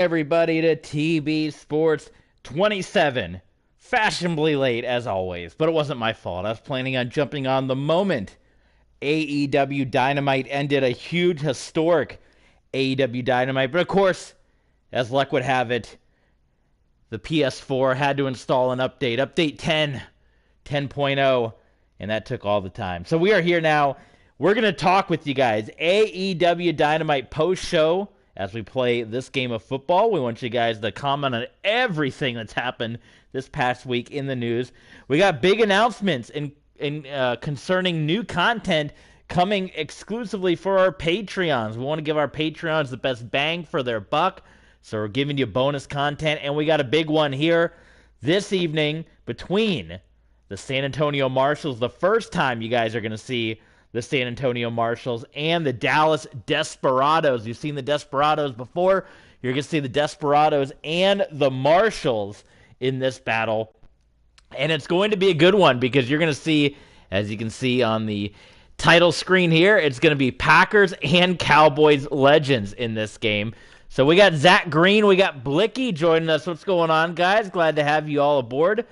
Everybody to TB Sports 27. Fashionably late as always, but it wasn't my fault. I was planning on jumping on the moment AEW Dynamite ended, a huge historic AEW Dynamite. But of course, as luck would have it, the PS4 had to install an update 10, 10.0, and that took all the time. So we are here now. We're going to talk with you guys AEW Dynamite post-show as we play this game of football. We want you guys to comment on everything that's happened this past week in the news. We got big announcements concerning new content coming exclusively for our Patreons. We want to give our Patreons the best bang for their buck, so we're giving you bonus content, and we got a big one here this evening between the San Antonio Marshals, the first time you guys are going to see the San Antonio Marshals, and the Dallas Desperados. You've seen the Desperados before. You're going to see the Desperados and the Marshals in this battle. And it's going to be a good one because you're going to see, as you can see on the title screen here, it's going to be Packers and Cowboys legends in this game. So we got Zach Green, we got Blicky joining us. What's going on, guys? Glad to have you all aboard.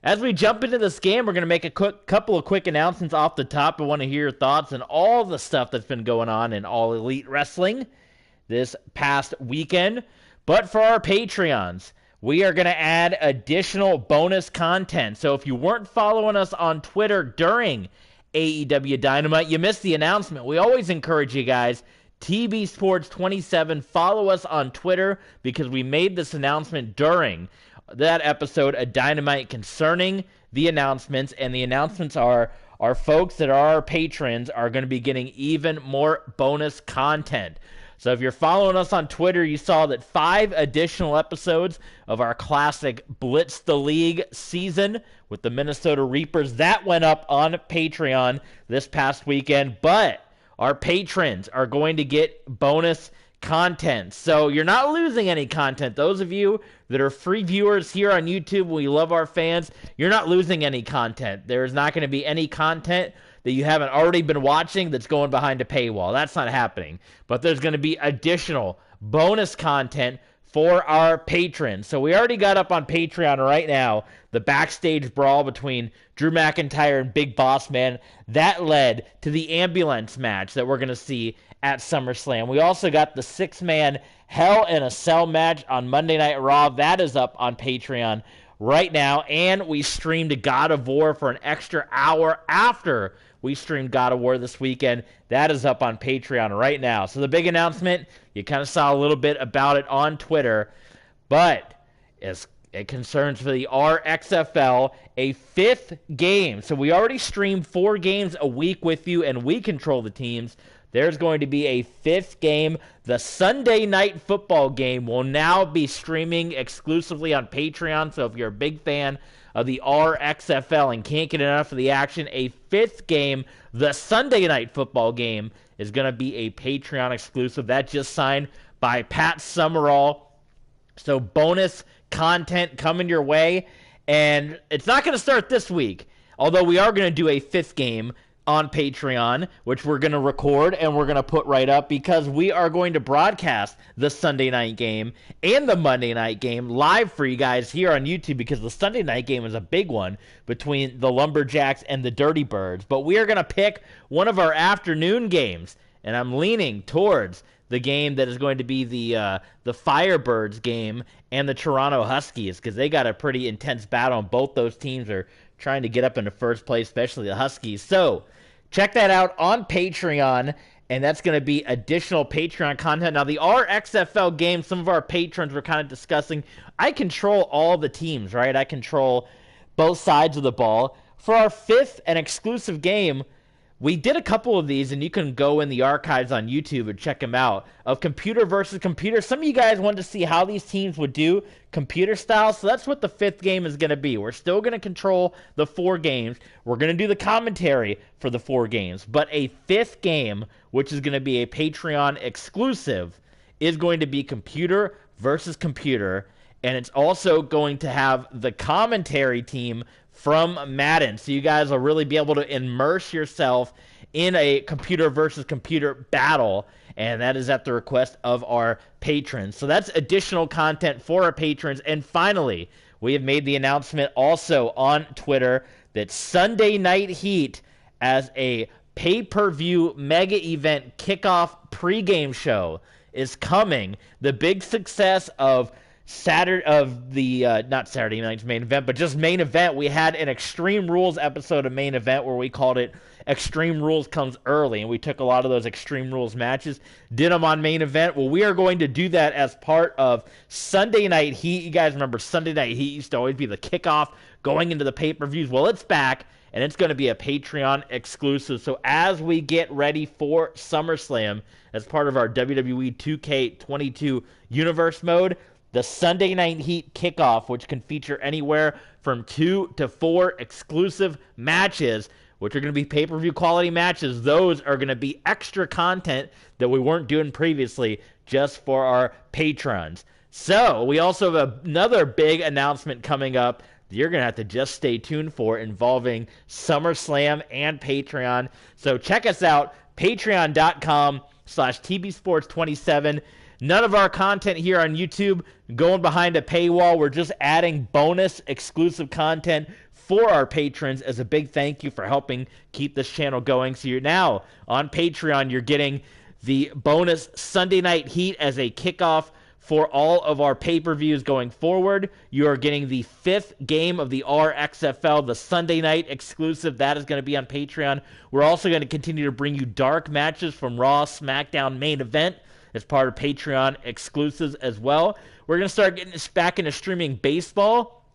As we jump into this game, we're going to make a couple of quick announcements off the top. I want to hear your thoughts on all the stuff that's been going on in All Elite Wrestling this past weekend. But for our Patreons, we are going to add additional bonus content. So if you weren't following us on Twitter during AEW Dynamite, you missed the announcement. We always encourage you guys, TB Sports 27, follow us on Twitter because we made this announcement during that episode of Dynamite concerning the announcements, and the announcements are our folks that are our patrons are going to be getting even more bonus content. So if you're following us on Twitter, you saw that 5 additional episodes of our classic Blitz the League season with the Minnesota Reapers, that went up on Patreon this past weekend, but our patrons are going to get bonus content. So you're not losing any content. Those of you that are free viewers here on YouTube, we love our fans, you're not losing any content. There's not going to be any content that you haven't already been watching that's going behind a paywall. That's not happening. But there's going to be additional bonus content for our patrons. So we already got up on Patreon right now the backstage brawl between Drew McIntyre and Big Boss Man. That led to the ambulance match that we're going to see at SummerSlam. We also got the 6-man Hell in a Cell match on Monday Night Raw. That is up on Patreon right now. And we streamed God of War for an extra hour after we streamed God of War this weekend. That is up on Patreon right now. So the big announcement, you kind of saw a little bit about it on Twitter, but as it concerns for the RXFL, a 5th game. So we already stream 4 games a week with you, and we control the teams. There's going to be a 5th game. The Sunday Night Football game will now be streaming exclusively on Patreon. So if you're a big fan of the RXFL and can't get enough of the action, a 5th game, the Sunday Night Football game, is going to be a Patreon exclusive. That just signed by Pat Summerall. So bonus content coming your way. And it's not going to start this week, although we are going to do a 5th game on Patreon, which we're going to record and we're going to put right up because we are going to broadcast the Sunday night game and the Monday night game live for you guys here on YouTube, because the Sunday night game is a big one between the Lumberjacks and the Dirty Birds. But we are going to pick one of our afternoon games, and I'm leaning towards the game that is going to be the Firebirds game and the Toronto Huskies, because they got a pretty intense battle, and both those teams are trying to get up into first place, especially the Huskies. So check that out on Patreon, and that's going to be additional Patreon content. Now, the RXFL game, some of our patrons were kind of discussing, I control all the teams, right? I control both sides of the ball. For our 5th and exclusive game, we did a couple of these, and you can go in the archives on YouTube and check them out, of computer versus computer. Some of you guys wanted to see how these teams would do computer style, so that's what the 5th game is going to be. We're still going to control the 4 games. We're going to do the commentary for the 4 games, but a 5th game, which is going to be a Patreon exclusive, is going to be computer versus computer, and it's also going to have the commentary team from Madden. So you guys will really be able to immerse yourself in a computer versus computer battle and that is at the request of our patrons. So that's additional content for our patrons. And finally, we have made the announcement also on Twitter that Sunday Night Heat as a pay-per-view mega event kickoff pregame show is coming. The big success of not Saturday night's main event, but just main event. We had an Extreme Rules episode of main event where we called it Extreme Rules Comes Early, and we took a lot of those Extreme Rules matches, did them on main event. Well, we are going to do that as part of Sunday Night Heat. You guys remember Sunday Night Heat used to always be the kickoff going into the pay-per-views. Well, it's back, and it's going to be a Patreon exclusive. So as we get ready for SummerSlam as part of our WWE 2K22 Universe mode, the Sunday Night Heat kickoff, which can feature anywhere from 2 to 4 exclusive matches, which are going to be pay-per-view quality matches. Those are going to be extra content that we weren't doing previously just for our patrons. So we also have another big announcement coming up that you're going to have to just stay tuned for, involving SummerSlam and Patreon. So check us out, patreon.com/TBSports27. None of our content here on YouTube going behind a paywall. We're just adding bonus exclusive content for our patrons as a big thank you for helping keep this channel going. So you're now on Patreon. You're getting the bonus Sunday Night Heat as a kickoff for all of our pay-per-views going forward. You are getting the 5th game of the RXFL, the Sunday night exclusive. That is going to be on Patreon. We're also going to continue to bring you dark matches from Raw, SmackDown main event as part of Patreon exclusives as well. We're going to start getting us back into streaming baseball.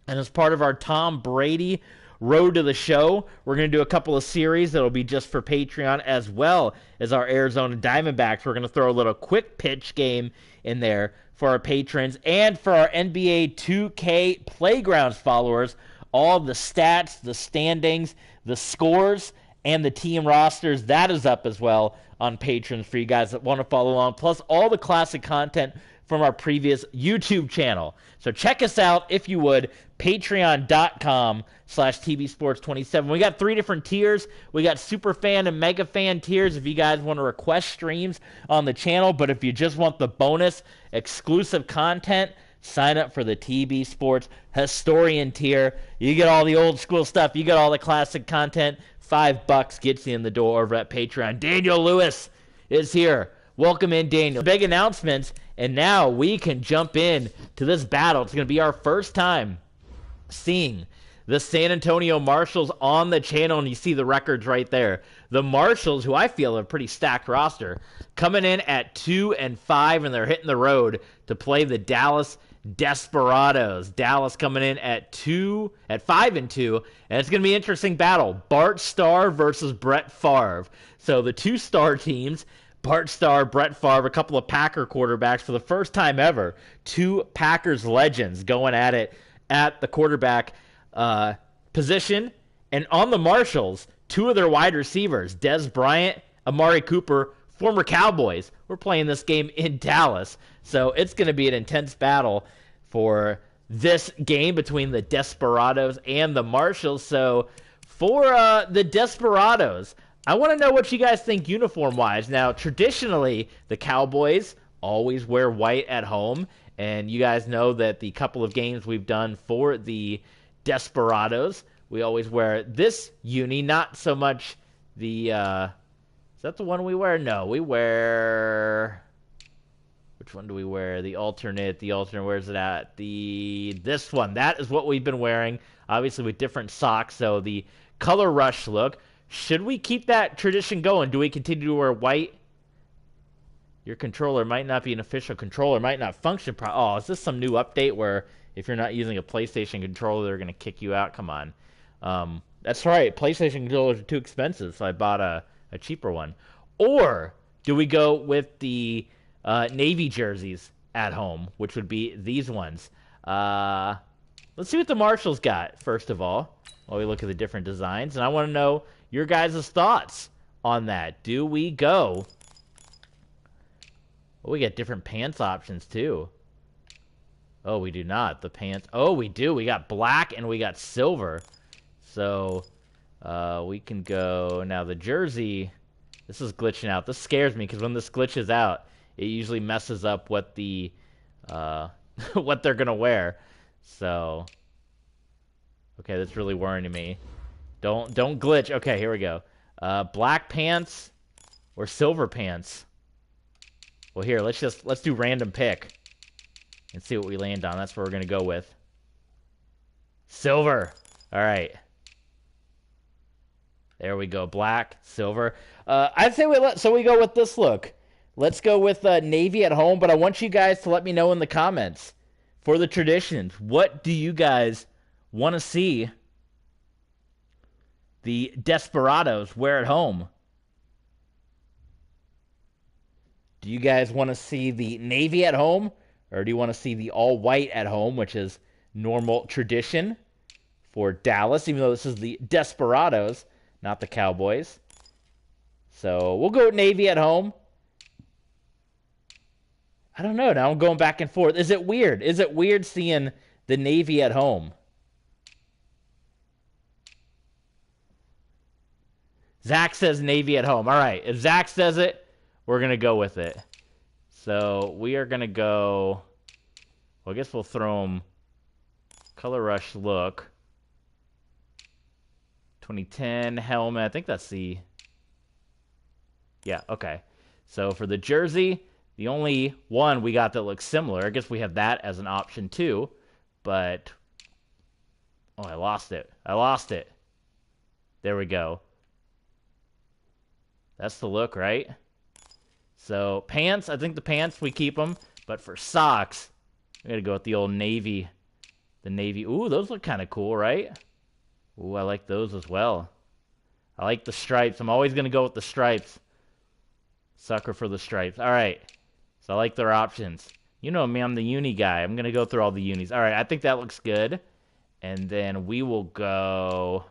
And as part of our Tom Brady Road to the Show, we're going to do a couple of series that will be just for Patreon, as well as our Arizona Diamondbacks. We're going to throw a little quick pitch game in there for our patrons. And for our NBA 2K Playgrounds followers, all the stats, the standings, the scores, and the team rosters, that is up as well on patrons for you guys that want to follow along, plus all the classic content from our previous YouTube channel. So check us out, if you would, patreon.com/TBSports27. We got 3 different tiers. We got super fan and mega fan tiers if you guys want to request streams on the channel, but if you just want the bonus exclusive content, sign up for the TB Sports Historian tier. You get all the old school stuff. You get all the classic content. $5 gets you in the door over at Patreon. Daniel Lewis is here. Welcome in, Daniel. Big announcements, and now we can jump in to this battle. It's going to be our first time seeing the San Antonio Marshals on the channel, and you see the records right there. The Marshals, who I feel are a pretty stacked roster, coming in at 2-5, and they're hitting the road to play the Dallas Desperados. Dallas coming in at 5-2, and it's going to be an interesting battle. Bart Starr versus Brett Favre. So the 2 star teams, Bart Starr, Brett Favre, a couple of Packer quarterbacks for the first time ever. 2 Packers legends going at it at the quarterback position. And on the Marshals, 2 of their wide receivers, Dez Bryant, Amari Cooper, former Cowboys. We're playing this game in Dallas. So it's going to be an intense battle for this game between the Desperados and the Marshals. So for the Desperados, I want to know what you guys think uniform-wise. Now, traditionally, the Cowboys always wear white at home, and you guys know that the couple of games we've done for the Desperados, we always wear this uni, not so much the, is that the one we wear? No, we wear, which one do we wear? The alternate, where's it at? This one, that is what we've been wearing, obviously with different socks, so the color rush look. Should we keep that tradition going? Do we continue to wear white? Your controller might not be an official controller, might not function oh, is this some new update where if you're not using a PlayStation controller, they're going to kick you out? Come on. That's right. PlayStation controllers are too expensive, so I bought a cheaper one. Or do we go with the Navy jerseys at home, which would be these ones? Let's see what the Marshals got, first of all, while we look at the different designs. And I want to know your guys' thoughts on that. Do we go? Oh, we got different pants options, too. Oh, we do not. The pants. Oh, we do. We got black and we got silver. So, we can go. Now, the jersey. This is glitching out. This scares me because when this glitches out, it usually messes up what the what they're gonna wear. So, okay, that's really worrying me. Don't glitch. Okay, here we go. Black pants or silver pants. Well, here, let's do random pick and see what we land on. That's what we're gonna go with. Silver. All right. There we go. Black, silver. I'd say we go with this look. Let's go with navy at home, but I want you guys to let me know in the comments for the traditions. What do you guys want to see the Desperados wear at home? Do you guys want to see the navy at home, or do you want to see the all-white at home, which is normal tradition for Dallas, even though this is the Desperados, not the Cowboys? So we'll go with navy at home. I don't know. Now I'm going back and forth. Is it weird? Is it weird seeing the navy at home? Zach says navy at home. All right. If Zach says it, we're going to go with it. So we are going to go... Well, I guess we'll throw them Color Rush look. 2010 helmet. I think that's the... Yeah, okay. So for the jersey... The only one we got that looks similar, I guess we have that as an option too, but, oh, I lost it. There we go. That's the look, right? So, pants, I think the pants, we keep them, but for socks, we gotta go with the old navy. The navy, ooh, those look kind of cool, right? Ooh, I like those as well. I like the stripes. I'm always gonna go with the stripes. Sucker for the stripes. All right. So I like their options. You know me, I'm the uni guy. I'm going to go through all the unis. All right, I think that looks good. And then we will go...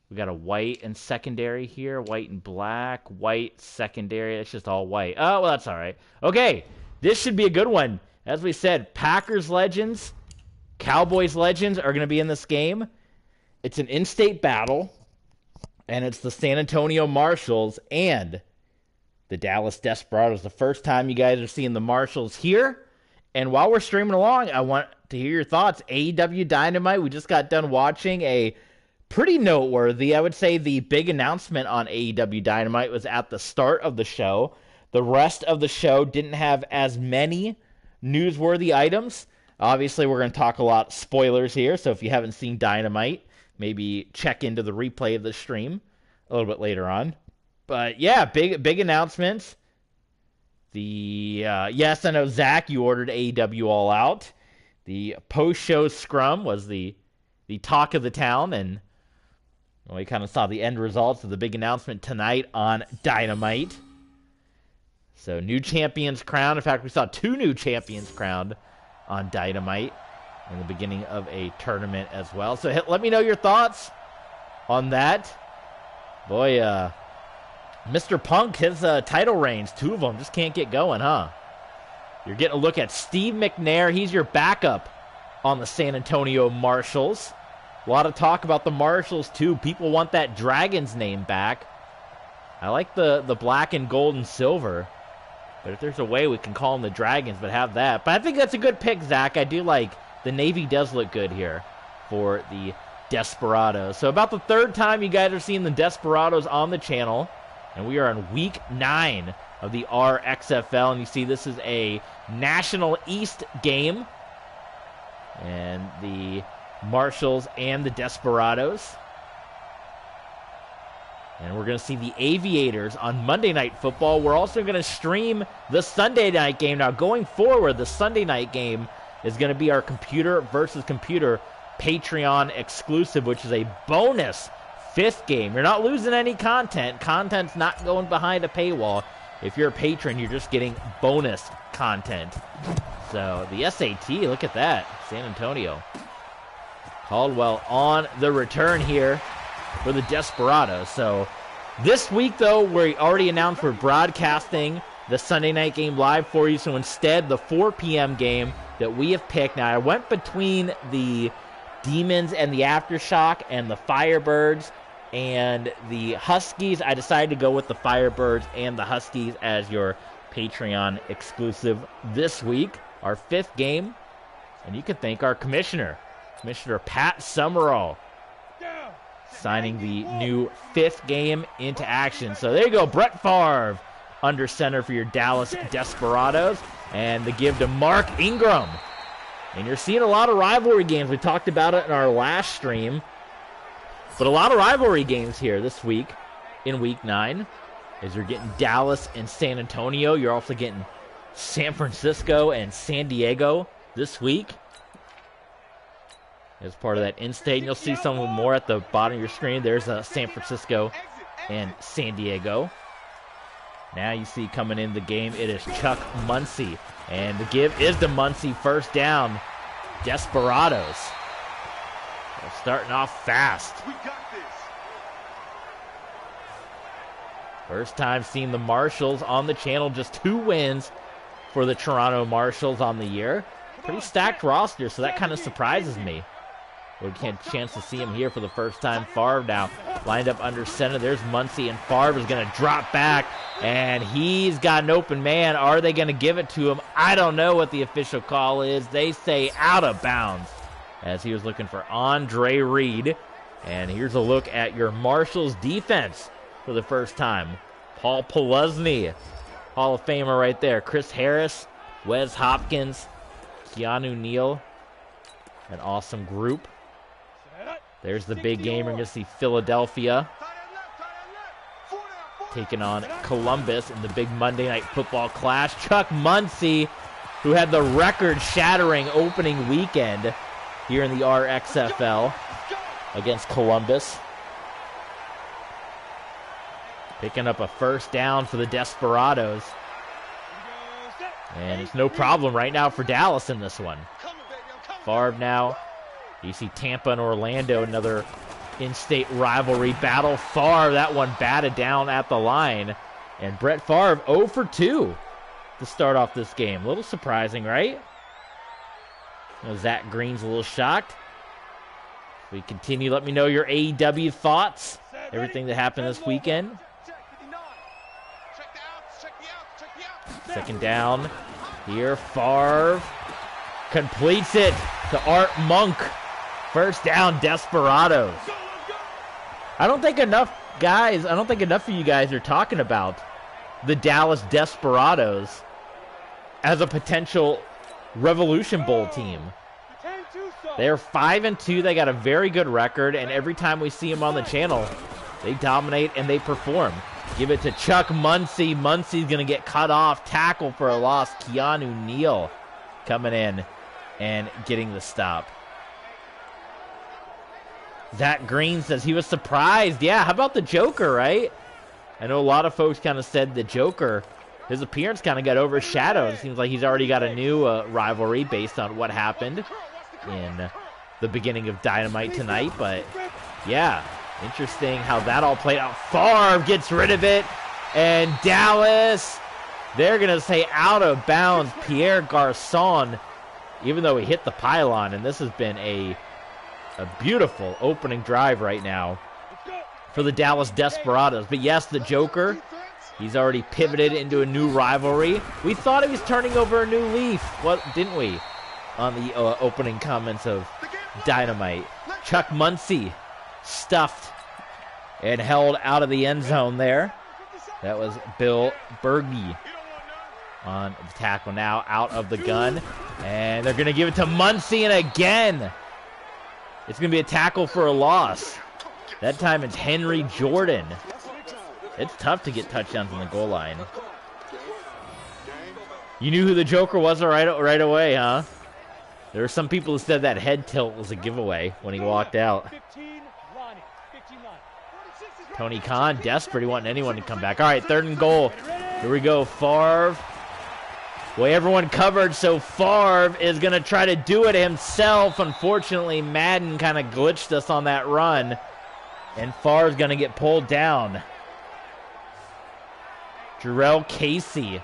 We got a white and secondary here. White and black. White secondary. It's just all white. Oh, well, that's all right. Okay, this should be a good one. As we said, Packers legends, Cowboys legends are going to be in this game. It's an in-state battle. And it's the San Antonio Marshals and... the Dallas Desperados. The first time you guys are seeing the Marshals here. And while we're streaming along, I want to hear your thoughts. AEW Dynamite, we just got done watching a pretty noteworthy, I would say the big announcement on AEW Dynamite was at the start of the show. The rest of the show didn't have as many newsworthy items. Obviously, we're going to talk a lot spoilers here, so if you haven't seen Dynamite, maybe check into the replay of the stream a little bit later on. But yeah, big announcements. Yes, I know, Zach, you ordered AEW All Out. The post-show scrum was the talk of the town, and we kind of saw the end results of the big announcement tonight on Dynamite. So, new champions crowned. In fact, we saw 2 new champions crowned on Dynamite in the beginning of a tournament as well. So, let me know your thoughts on that. Boy, Mr. Punk, his title reigns, 2 of them, just can't get going, huh? You're getting a look at Steve McNair. He's your backup on the San Antonio Marshals. A lot of talk about the Marshals, too. People want that Dragons name back. I like the black and gold and silver. But if there's a way we can call them the Dragons, but have that. But I think that's a good pick, Zach. I do like the Navy does look good here for the Desperados. So about the 3rd time you guys are seeing the Desperados on the channel. And we are on week 9 of the RXFL. And you see this is a National East game. And the Marshals and the Desperados. And we're going to see the Aviators on Monday Night Football. We're also going to stream the Sunday night game. Now, going forward, the Sunday night game is going to be our computer versus computer Patreon exclusive, which is a bonus 5th game. You're not losing any content. Content's not going behind a paywall. If you're a patron, you're just getting bonus content. So, the SAT, look at that. San Antonio. Caldwell on the return here for the Desperados. So, this week, though, we already announced we're broadcasting the Sunday night game live for you. So, instead, the 4 p.m. game that we have picked. Now, I went between the Demons and the Aftershock and the Firebirds. and the Huskies. I decided to go with the Firebirds and the Huskies as your Patreon exclusive this week. Our 5th game, and you can thank our Commissioner Pat Summerall, signing the new 5th game into action. So there you go, Brett Favre under center for your Dallas Desperados, and the give to Mark Ingram. And you're seeing a lot of rivalry games. We talked about it in our last stream, but a lot of rivalry games here this week in Week 9, as you're getting Dallas and San Antonio. You're also getting San Francisco and San Diego this week as part of that in-state. And you'll see some more at the bottom of your screen. There's San Francisco and San Diego. Now you see coming in the game, it is Chuck Muncie. And the give is to Muncie, first down. Desperados. They're starting off fast. We got this. First time seeing the Marshals on the channel. Just 2 wins for the Toronto Marshals on the year. Pretty stacked roster, so that kind of surprises me. We get a chance to see him here for the first time. Favre now lined up under center. There's Muncie, and Favre is going to drop back, and he's got an open man. Are they going to give it to him? I don't know what the official call is. They say out of bounds, as he was looking for Andre Reed. And here's a look at your Marshals defense for the first time. Paul Peluzny, Hall of Famer right there. Chris Harris, Wes Hopkins, Keanu Neal. An awesome group. There's the big game. We're going to see Philadelphia taking on Columbus in the big Monday Night Football clash. Chuck Muncie, who had the record-shattering opening weekend here in the RXFL against Columbus. Picking up a first down for the Desperados. And it's no problem right now for Dallas in this one. Favre now. You see Tampa and Orlando, another in-state rivalry battle. Favre, that one batted down at the line. And Brett Favre 0 for 2 to start off this game. A little surprising, right? Zach Green's a little shocked. We continue. Let me know your AEW thoughts. Everything that happened this weekend. Second down. Here, Favre completes it to Art Monk. First down, Desperados. I don't think enough of you guys are talking about the Dallas Desperados as a potential Revolution Bowl team. They're 5-2. They got a very good record, and every time we see them on the channel, they dominate and they perform. Give it to Chuck Muncie. Muncie's going to get cut off. Tackle for a loss. Keanu Neal coming in and getting the stop. Zach Green says he was surprised. Yeah, how about the Joker, right? I know a lot of folks kind of said the Joker, his appearance kind of got overshadowed. It seems like he's already got a new rivalry based on what happened in the beginning of Dynamite tonight. But, yeah, interesting how that all played out. Favre gets rid of it. And Dallas, they're going to say out of bounds. Pierre Garçon, even though he hit the pylon. And this has been a beautiful opening drive right now for the Dallas Desperados. But yes, the Joker, he's already pivoted into a new rivalry. We thought he was turning over a new leaf, what didn't we, on the opening comments of Dynamite. Chuck Muncie stuffed and held out of the end zone there. That was Bill Berge on the tackle, now out of the gun. And they're going to give it to Muncie, and again, it's going to be a tackle for a loss. That time it's Henry Jordan. It's tough to get touchdowns on the goal line. You knew who the Joker was right away, huh? There were some people who said that head tilt was a giveaway when he walked out. Tony Khan, desperate. He wanted anyone to come back. All right, 3rd and goal. Here we go. Favre. Way everyone covered, so Favre is going to try to do it himself. Unfortunately, Madden kind of glitched us on that run, and Favre's going to get pulled down. Jarrell Casey,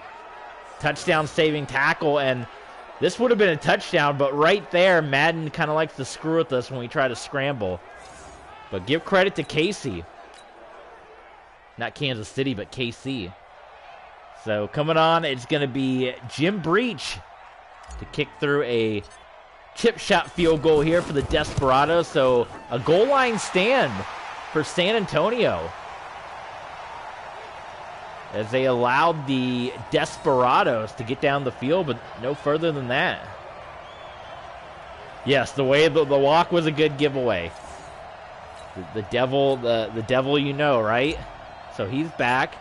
touchdown-saving tackle, and this would have been a touchdown, but right there, Madden kind of likes to screw with us when we try to scramble. But give credit to Casey. Not Kansas City, but KC. So coming on, it's going to be Jim Breach to kick through a chip shot field goal here for the Desperados. So a goal line stand for San Antonio, as they allowed the Desperados to get down the field, but no further than that. Yes, the walk was a good giveaway. The devil, you know, right? So he's back.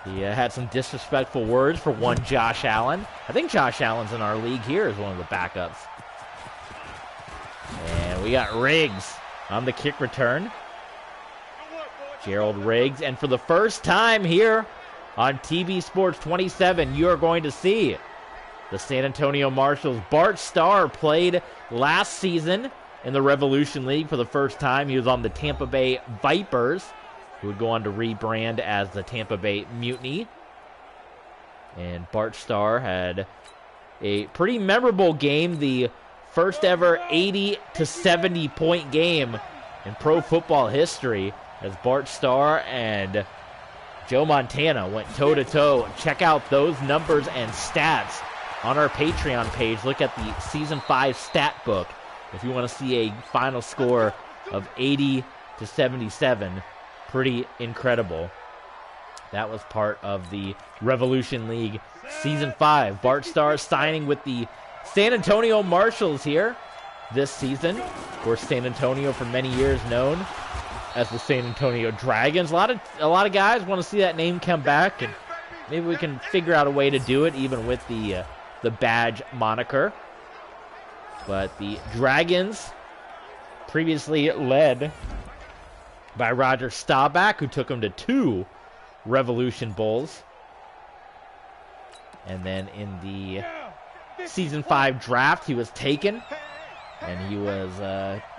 He had some disrespectful words for one Josh Allen. I think Josh Allen's in our league here as one of the backups. And we got Riggs on the kick return. Gerald Riggs. And for the first time here on TV Sports 27, you are going to see the San Antonio Marshals. Bart Starr played last season in the Revolution League for the first time. He was on the Tampa Bay Vipers, who would go on to rebrand as the Tampa Bay Mutiny. And Bart Starr had a pretty memorable game, the first ever 80 to 70 point game in pro football history, as Bart Starr and Joe Montana went toe-to-toe. Check out those numbers and stats on our Patreon page. Look at the Season 5 stat book if you want to see a final score of 80 to 77. Pretty incredible. That was part of the Revolution League Season 5. Bart Starr signing with the San Antonio Marshals here this season. Of course, San Antonio for many years known as the San Antonio Dragons. A lot of guys want to see that name come back, and maybe we can figure out a way to do it even with the badge moniker. But the Dragons, previously led by Roger Staubach, who took him to 2 Revolution Bowls. And then in the Season 5 draft, he was taken, and he was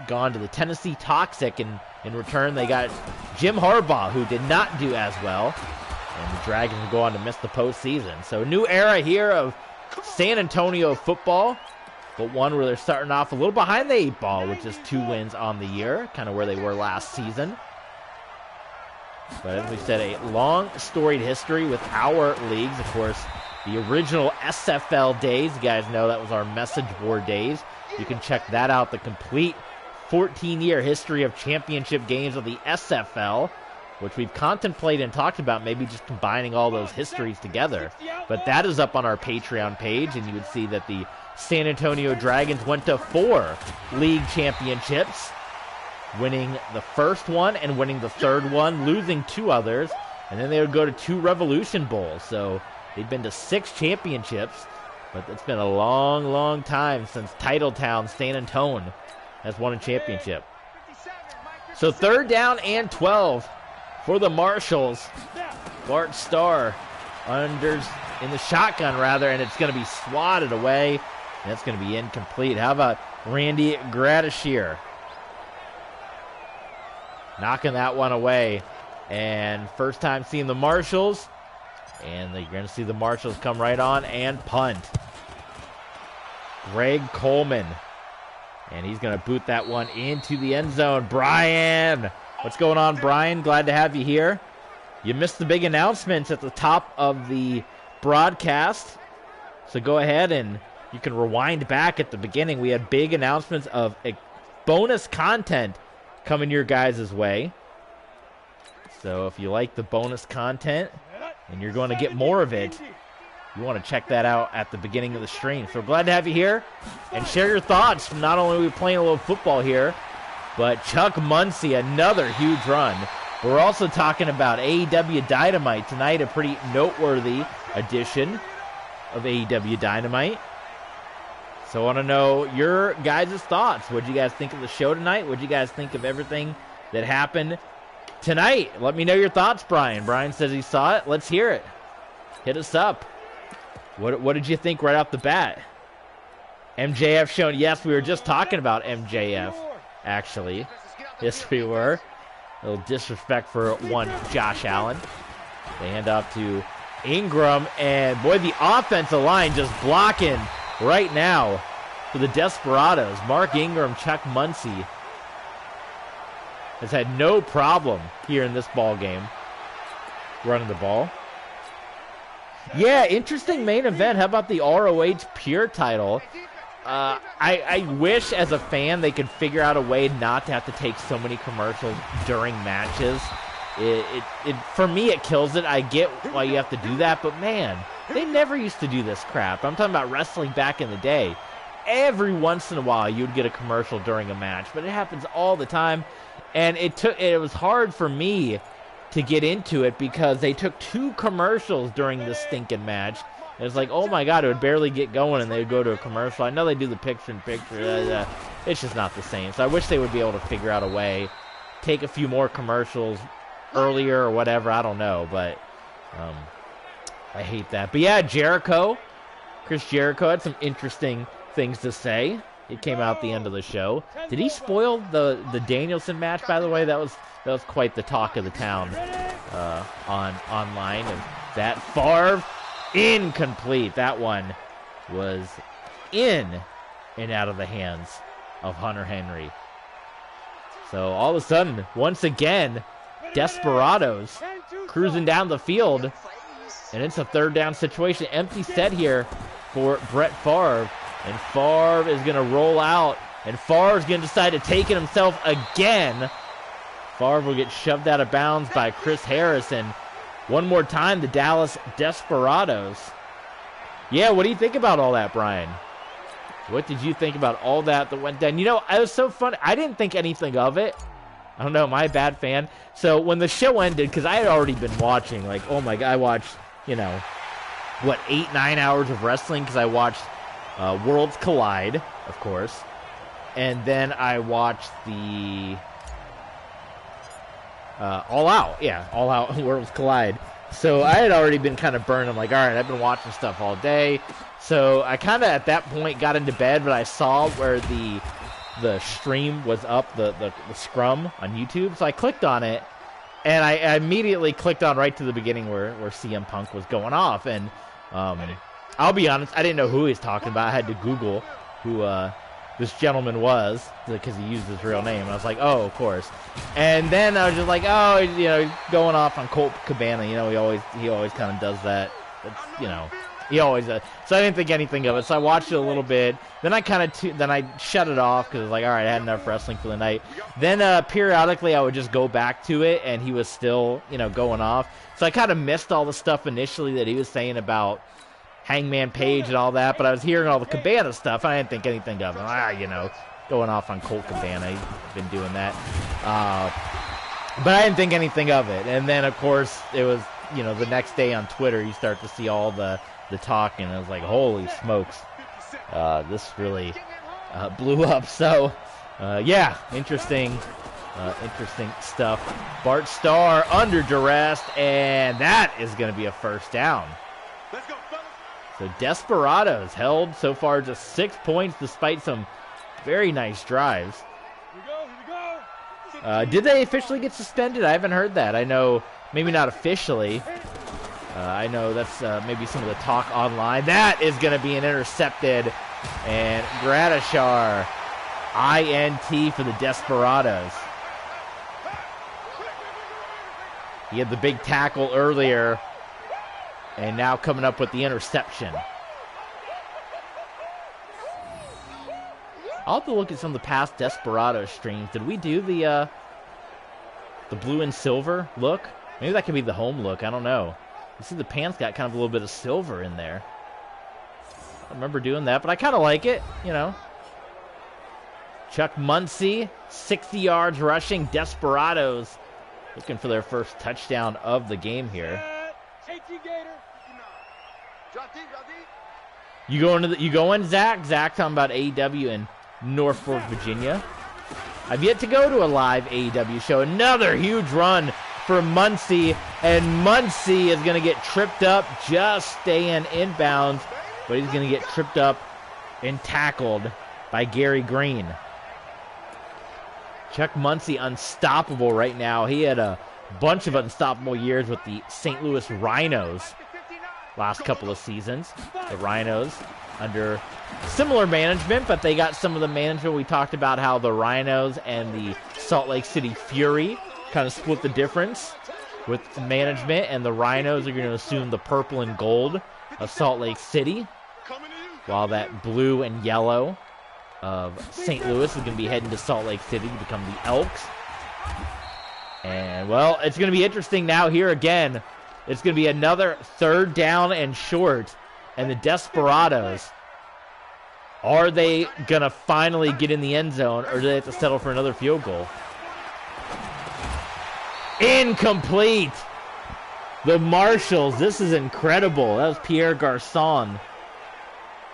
gone to the Tennessee Toxic, and in return they got Jim Harbaugh, who did not do as well, and the Dragons would go on to miss the postseason. So a new era here of San Antonio football, but one where they're starting off a little behind the 8 ball with just 2 wins on the year, kind of where they were last season. But as we said, a long storied history with our leagues. Of course, the original SFL days, you guys know that was our message board days. You can check that out, the complete 14-year history of championship games of the SFL, which we've contemplated and talked about maybe just combining all those histories together. But that is up on our Patreon page, and you would see that the San Antonio Dragons went to 4 league championships, winning the first one and winning the third one, losing 2 others, and then they would go to 2 Revolution Bowls. So they've been to 6 championships, but it's been a long, long time since Titletown San Antonio has won a championship. So 3rd down and 12 for the Marshals. Bart Starr in the shotgun, rather, and it's going to be swatted away, and it's going to be incomplete. How about Randy Gradishier knocking that one away? And first time seeing the Marshals, and you're going to see the Marshals come right on and punt. Greg Coleman, and he's going to boot that one into the end zone. Brian, what's going on, Brian? Glad to have you here. You missed the big announcements at the top of the broadcast, so go ahead and you can rewind back at the beginning. We had big announcements of bonus content coming your guys' way. So if you like the bonus content and you're going to get more of it, you want to check that out at the beginning of the stream. So glad to have you here and share your thoughts. Not only are we playing a little football here, but Chuck Muncie, another huge run. But we're also talking about AEW Dynamite tonight, a pretty noteworthy edition of AEW Dynamite. So I want to know your guys' thoughts. What did you guys think of the show tonight? What did you guys think of everything that happened tonight? Let me know your thoughts, Brian. Brian says he saw it. Let's hear it. Hit us up. What did you think right off the bat? MJF shown. Yes, we were just talking about MJF, actually. Yes, we were. A little disrespect for one Josh Allen. They hand off to Ingram, and boy, the offensive line just blocking right now for the Desperados. Mark Ingram, Chuck Muncie. has had no problem here in this ball game running the ball. Yeah, interesting main event. How about the ROH Pure title? I wish as a fan they could figure out a way not to have to take so many commercials during matches. For me, it kills it. I get why you have to do that, but man, they never used to do this crap. I'm talking about wrestling back in the day. Every once in a while, you'd get a commercial during a match, but it happens all the time. And it was hard for me to get into it because they took 2 commercials during this stinking match. And it's like, oh my God, it would barely get going, and they would go to a commercial. I know they do the picture-in-picture. It's just not the same. So I wish they would be able to figure out a way, take a few more commercials earlier or whatever. I don't know, but I hate that. But yeah, Chris Jericho had some interesting things to say. It came out at the end of the show. Did he spoil the Danielson match, by the way? That was quite the talk of the town online. And that Favre, incomplete. That one was in and out of the hands of Hunter Henry. So all of a sudden, once again, Desperados cruising down the field, and it's a 3rd down situation. Empty set here for Brett Favre. And Favre is going to roll out. And Favre's going to decide to take it himself again. Favre will get shoved out of bounds by Chris Harrison. One more time, the Dallas Desperados. Yeah, what do you think about all that, Brian? What did you think about all that went down? You know, it was so fun. I didn't think anything of it. I don't know, am I a bad fan? So when the show ended, because I had already been watching, like, oh my God, I watched, 8-9 hours of wrestling, because I watched Worlds Collide, of course. And then I watched the All Out. Yeah, All Out Worlds Collide. So I had already been kind of burned. I'm like, all right, I've been watching stuff all day. So I kind of, at that point, got into bed, but I saw where the stream was up, the scrum on YouTube. So I clicked on it, and I immediately clicked on right to the beginning where CM Punk was going off. And I'll be honest, I didn't know who he was talking about. I had to Google who this gentleman was, because he used his real name. And I was like, oh, of course. And then I was just like, oh, going off on Colt Cabana. He always kind of does that. That's, he always does. So I didn't think anything of it. So I watched it a little bit. Then I shut it off because I was like, all right, I had enough wrestling for the night. Then periodically I would just go back to it, and he was still, going off. So I kind of missed all the stuff initially that he was saying about Hangman Page and all that, but I was hearing all the Cabana stuff, and I didn't think anything of him. Going off on Colt Cabana. He's been doing that. But I didn't think anything of it. And then, of course, it was, the next day on Twitter, you start to see all the talk, and I was like, holy smokes. This really blew up. So, yeah, interesting stuff. Bart Starr under duress, and that is going to be a 1st down. So Desperados held so far just 6 points despite some very nice drives. Did they officially get suspended? I haven't heard that. I know, maybe not officially. I know that's maybe some of the talk online. That is going to be an intercepted. And Gradishar, INT for the Desperados. He had the big tackle earlier, and now coming up with the interception. I'll have to look at some of the past Desperados streams. Did we do the blue and silver look? Maybe that could be the home look. I don't know. You see the pants got kind of a little bit of silver in there. I remember doing that, but I kind of like it, Chuck Muncie, 60 yards rushing. Desperados looking for their first touchdown of the game here. You going, Zach? Zach talking about AEW in Norfolk, Virginia. I've yet to go to a live AEW show. Another huge run for Muncie, and Muncie is going to get tripped up, just staying inbounds, but he's going to get tripped up and tackled by Gary Green. Chuck Muncie unstoppable right now. He had a bunch of unstoppable years with the St. Louis Rhinos last couple of seasons. The Rhinos under similar management, but they got some of the management. We talked about how the Rhinos and the Salt Lake City Fury kind of split the difference with management, and the Rhinos are going to assume the purple and gold of Salt Lake City, while that blue and yellow of St. Louis is going to be heading to Salt Lake City to become the Elks. And, well, it's going to be interesting now here again. It's going to be another 3rd down and short, and the Desperados, are they going to finally get in the end zone, or do they have to settle for another field goal? Incomplete! The Marshals, this is incredible. That was Pierre Garçon.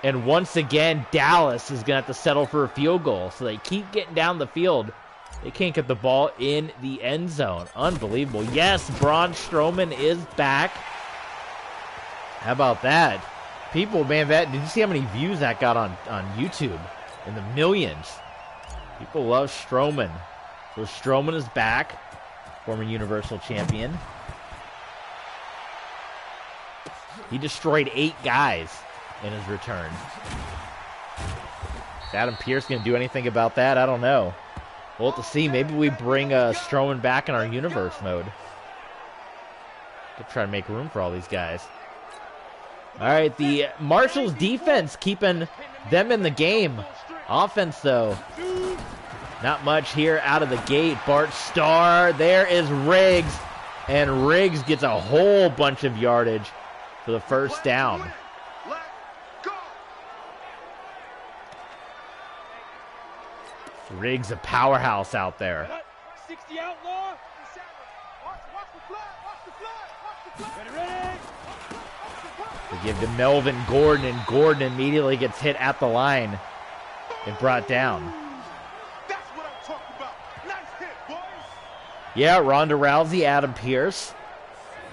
And once again, Dallas is going to have to settle for a field goal. So they keep getting down the field. They can't get the ball in the end zone. Unbelievable. Yes, Braun Strowman is back. How about that? People, man, did you see how many views that got on YouTube? In the millions. People love Strowman. So Strowman is back. Former Universal Champion. He destroyed 8 guys in his return. Is Adam Pearce going to do anything about that? I don't know. We'll have to see. Maybe we bring Strowman back in our universe mode. Could try to make room for all these guys. All right, the Marshals defense keeping them in the game. Offense, though, not much here out of the gate. Bart Starr, there is Riggs, and Riggs gets a whole bunch of yardage for the first down. Riggs a powerhouse out there. 60 outlaw. They give to Melvin Gordon, and Gordon immediately gets hit at the line and brought down. That's what I'm talking about. Nice hit, boys. Yeah, Ronda Rousey, Adam Pearce.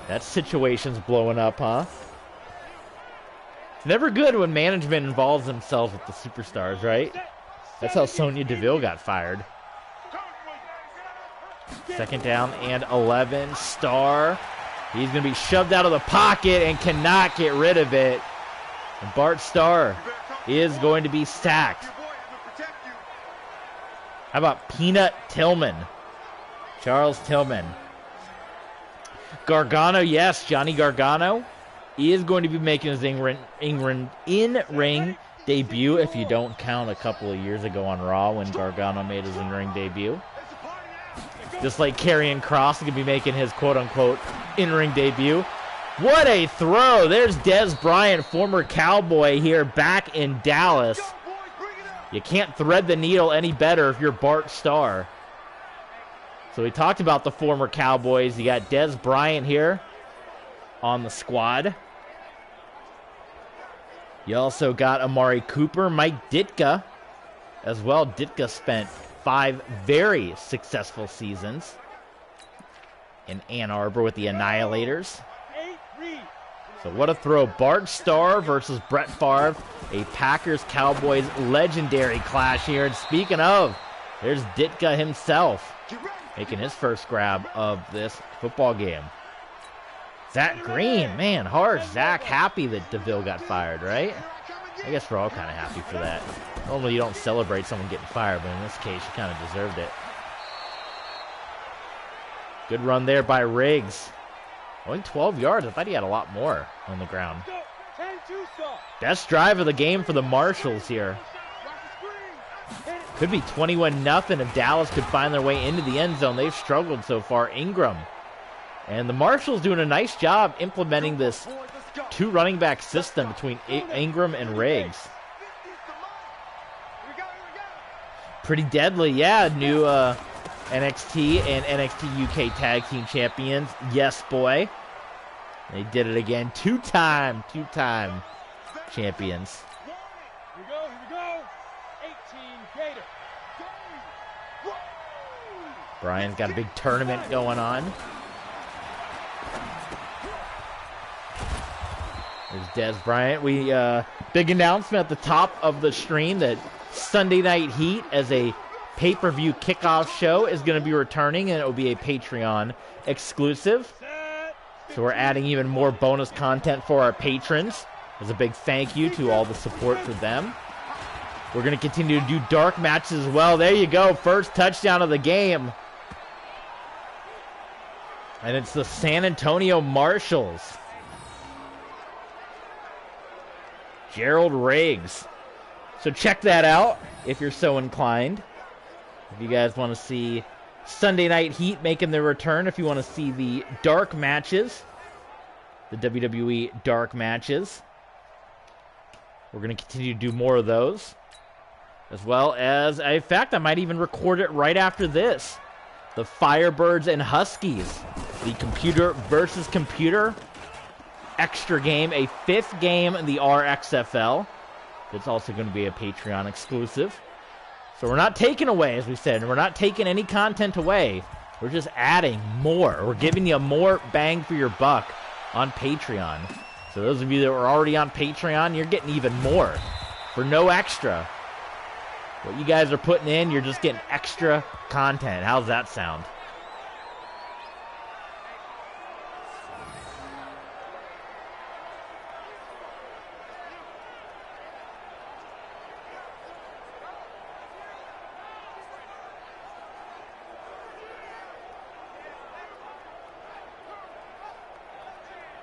That situation's blowing up, huh? It's never good when management involves themselves with the superstars, right? That's how Sonya Deville got fired. 2nd down and 11. Starr. He's going to be shoved out of the pocket and cannot get rid of it. And Bart Starr is going to be sacked. How about Peanut Tillman? Charles Tillman. Gargano, yes, Johnny Gargano is going to be making his in-ring debut, if you don't count a couple of years ago on Raw when Gargano made his in-ring debut. Just like Karrion Kross is going to be making his quote-unquote in-ring debut. What a throw! There's Dez Bryant, former Cowboy here, back in Dallas. You can't thread the needle any better if you're Bart Starr. So we talked about the former Cowboys. You got Dez Bryant here on the squad. You also got Amari Cooper, Mike Ditka as well. Ditka spent 5 very successful seasons in Ann Arbor with the Annihilators. So what a throw. Bart Starr versus Brett Favre. A Packers-Cowboys legendary clash here. And speaking of, there's Ditka himself making his first grab of this football game. Zach Green, man, harsh. Zach happy that DeVille got fired, right? I guess we're all kind of happy for that. Normally you don't celebrate someone getting fired, but in this case you kind of deserved it. Good run there by Riggs. Only 12 yards. I thought he had a lot more on the ground. Best drive of the game for the Marshals here. Could be 21-0 if Dallas could find their way into the end zone. They've struggled so far. Ingram. And the Marshals doing a nice job implementing this 2 running back system between Ingram and Riggs. Pretty deadly, yeah. New NXT and NXT UK Tag Team Champions. Yes, boy. They did it again. Two-time champions. Here we go. 18 Gator. Brian's got a big tournament going on. There's Dez Bryant. Big announcement at the top of the stream that Sunday Night Heat as a pay-per-view kickoff show is going to be returning, and it will be a Patreon exclusive. So we're adding even more bonus content for our patrons. As a big thank you to all the support for them. We're going to continue to do dark matches as well. There you go. First touchdown of the game. And it's the San Antonio Marshals. Gerald Riggs. So check that out if you're so inclined. If you guys want to see Sunday Night Heat making their return, if you want to see the dark matches, the WWE dark matches, we're going to continue to do more of those. As well as, in fact, I might even record it right after this. The Firebirds and Huskies. The computer versus computer extra game. A 5th game in the RXFL. It's also going to be a Patreon exclusive. So we're not taking away, as we said. We're not taking any content away. We're just adding more. We're giving you more bang for your buck on Patreon. So those of you that were already on Patreon, you're getting even more for no extra. What you guys are putting in, you're just getting extra content. How's that sound?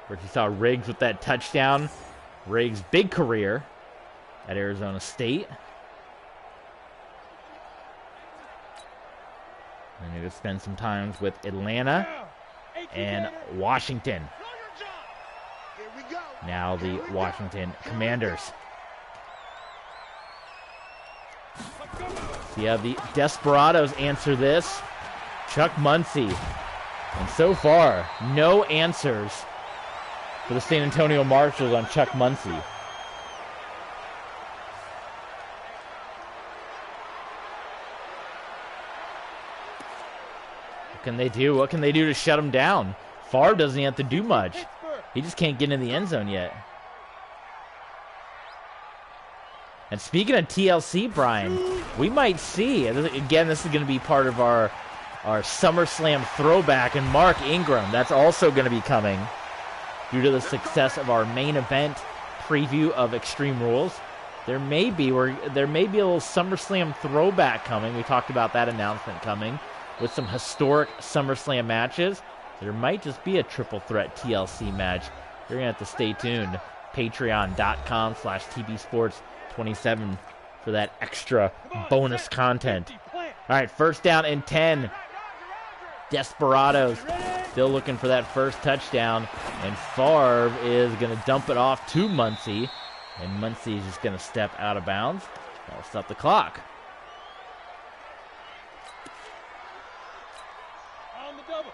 Where you saw Riggs with that touchdown. Riggs' big career at Arizona State. And he will spend some time with Atlanta and Washington. Now the Washington Commanders. So yeah, the Desperados answer this. Chuck Muncie. And so far, no answers for the San Antonio Marshals on Chuck Muncie. What can they do? What can they do to shut him down? Favre doesn't have to do much. He just can't get in the end zone yet. And speaking of TLC, Brian, we might see, again, this is going to be part of our SummerSlam throwback, and Mark Ingram, that's also going to be coming. Due to the success of our main event preview of Extreme Rules, there may be a little SummerSlam throwback coming. We talked about that announcement coming with some historic SummerSlam matches. There might just be a triple threat TLC match. You're going to have to stay tuned. Patreon.com/TBSports27 for that extra bonus content. All right, first down and 10. Desperados still looking for that first touchdown, and Favre is going to dump it off to Muncie, and Muncie is just going to step out of bounds. That'll stop the clock. On the double.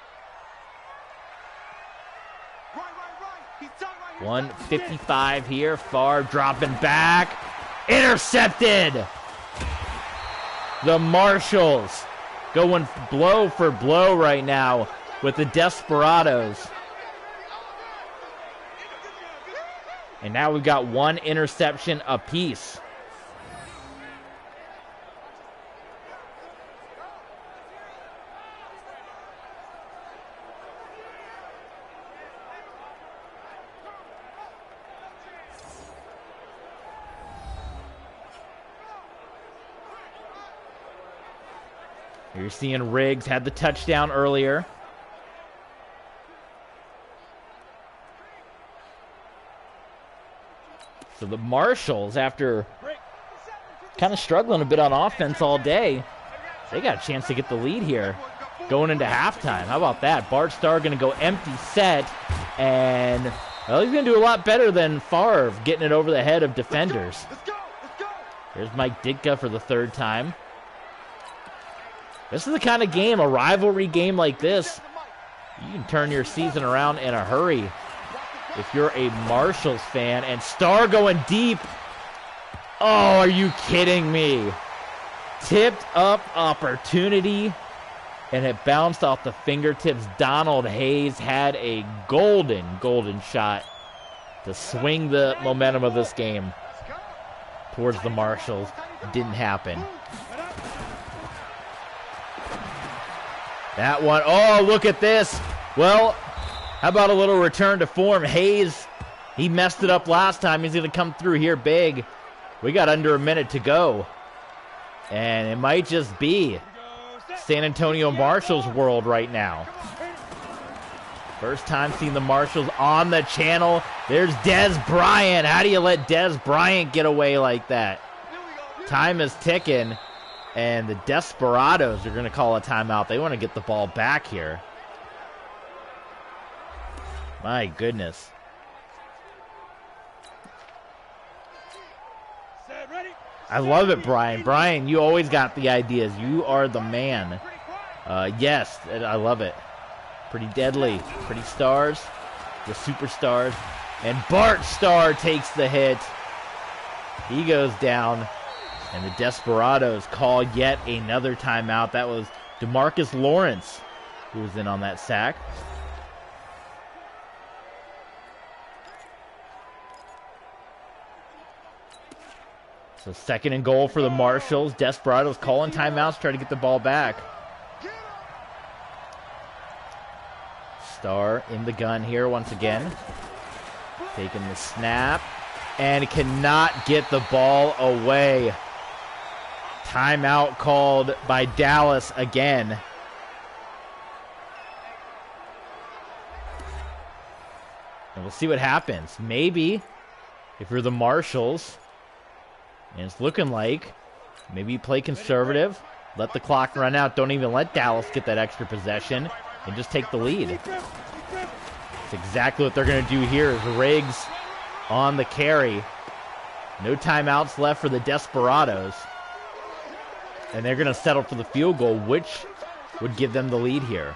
1:55 here. Favre dropping back, intercepted. The Marshals going blow for blow right now with the Desperados. And now we've got one interception apiece. You're seeing Riggs had the touchdown earlier. So the Marshals, after kind of struggling a bit on offense all day, they got a chance to get the lead here going into halftime. How about that? Bart Starr going to go empty set, and well, he's going to do a lot better than Favre getting it over the head of defenders. There's Mike Ditka for the third time. This is the kind of game, a rivalry game like this, you can turn your season around in a hurry if you're a Marshals fan. And Starr going deep. Oh, are you kidding me? Tipped up opportunity, and it bounced off the fingertips. Donald Hayes had a golden shot to swing the momentum of this game towards the Marshals. Didn't happen. That one, oh, look at this. Well, how about a little return to form? Hayes, he messed it up last time. He's going to come through here big We got under a minute to go. And it might just be San Antonio Marshals world right now. First time seeing the Marshals on the channel. There's Dez Bryant. How do you let Dez Bryant get away like that? Time is ticking. And the Desperados are going to call a timeout. They want to get the ball back here. My goodness. I love it, Brian. Brian, you always got the ideas. You are the man. Yes, I love it. Pretty deadly. Pretty stars. The superstars. And Bart Starr takes the hit. He goes down. And the Desperados call yet another timeout. That was DeMarcus Lawrence who was in on that sack. So second and goal for the Marshals. Desperados calling timeouts, try to get the ball back. Starr in the gun here once again. Taking the snap. And cannot get the ball away. Timeout called by Dallas again. And we'll see what happens. Maybe, if you're the Marshals, and it's looking like maybe you play conservative, let the clock run out, don't even let Dallas get that extra possession, and just take the lead. That's exactly what they're going to do here. Is Riggs on the carry. No timeouts left for the Desperados. And they're going to settle for the field goal, which would give them the lead here.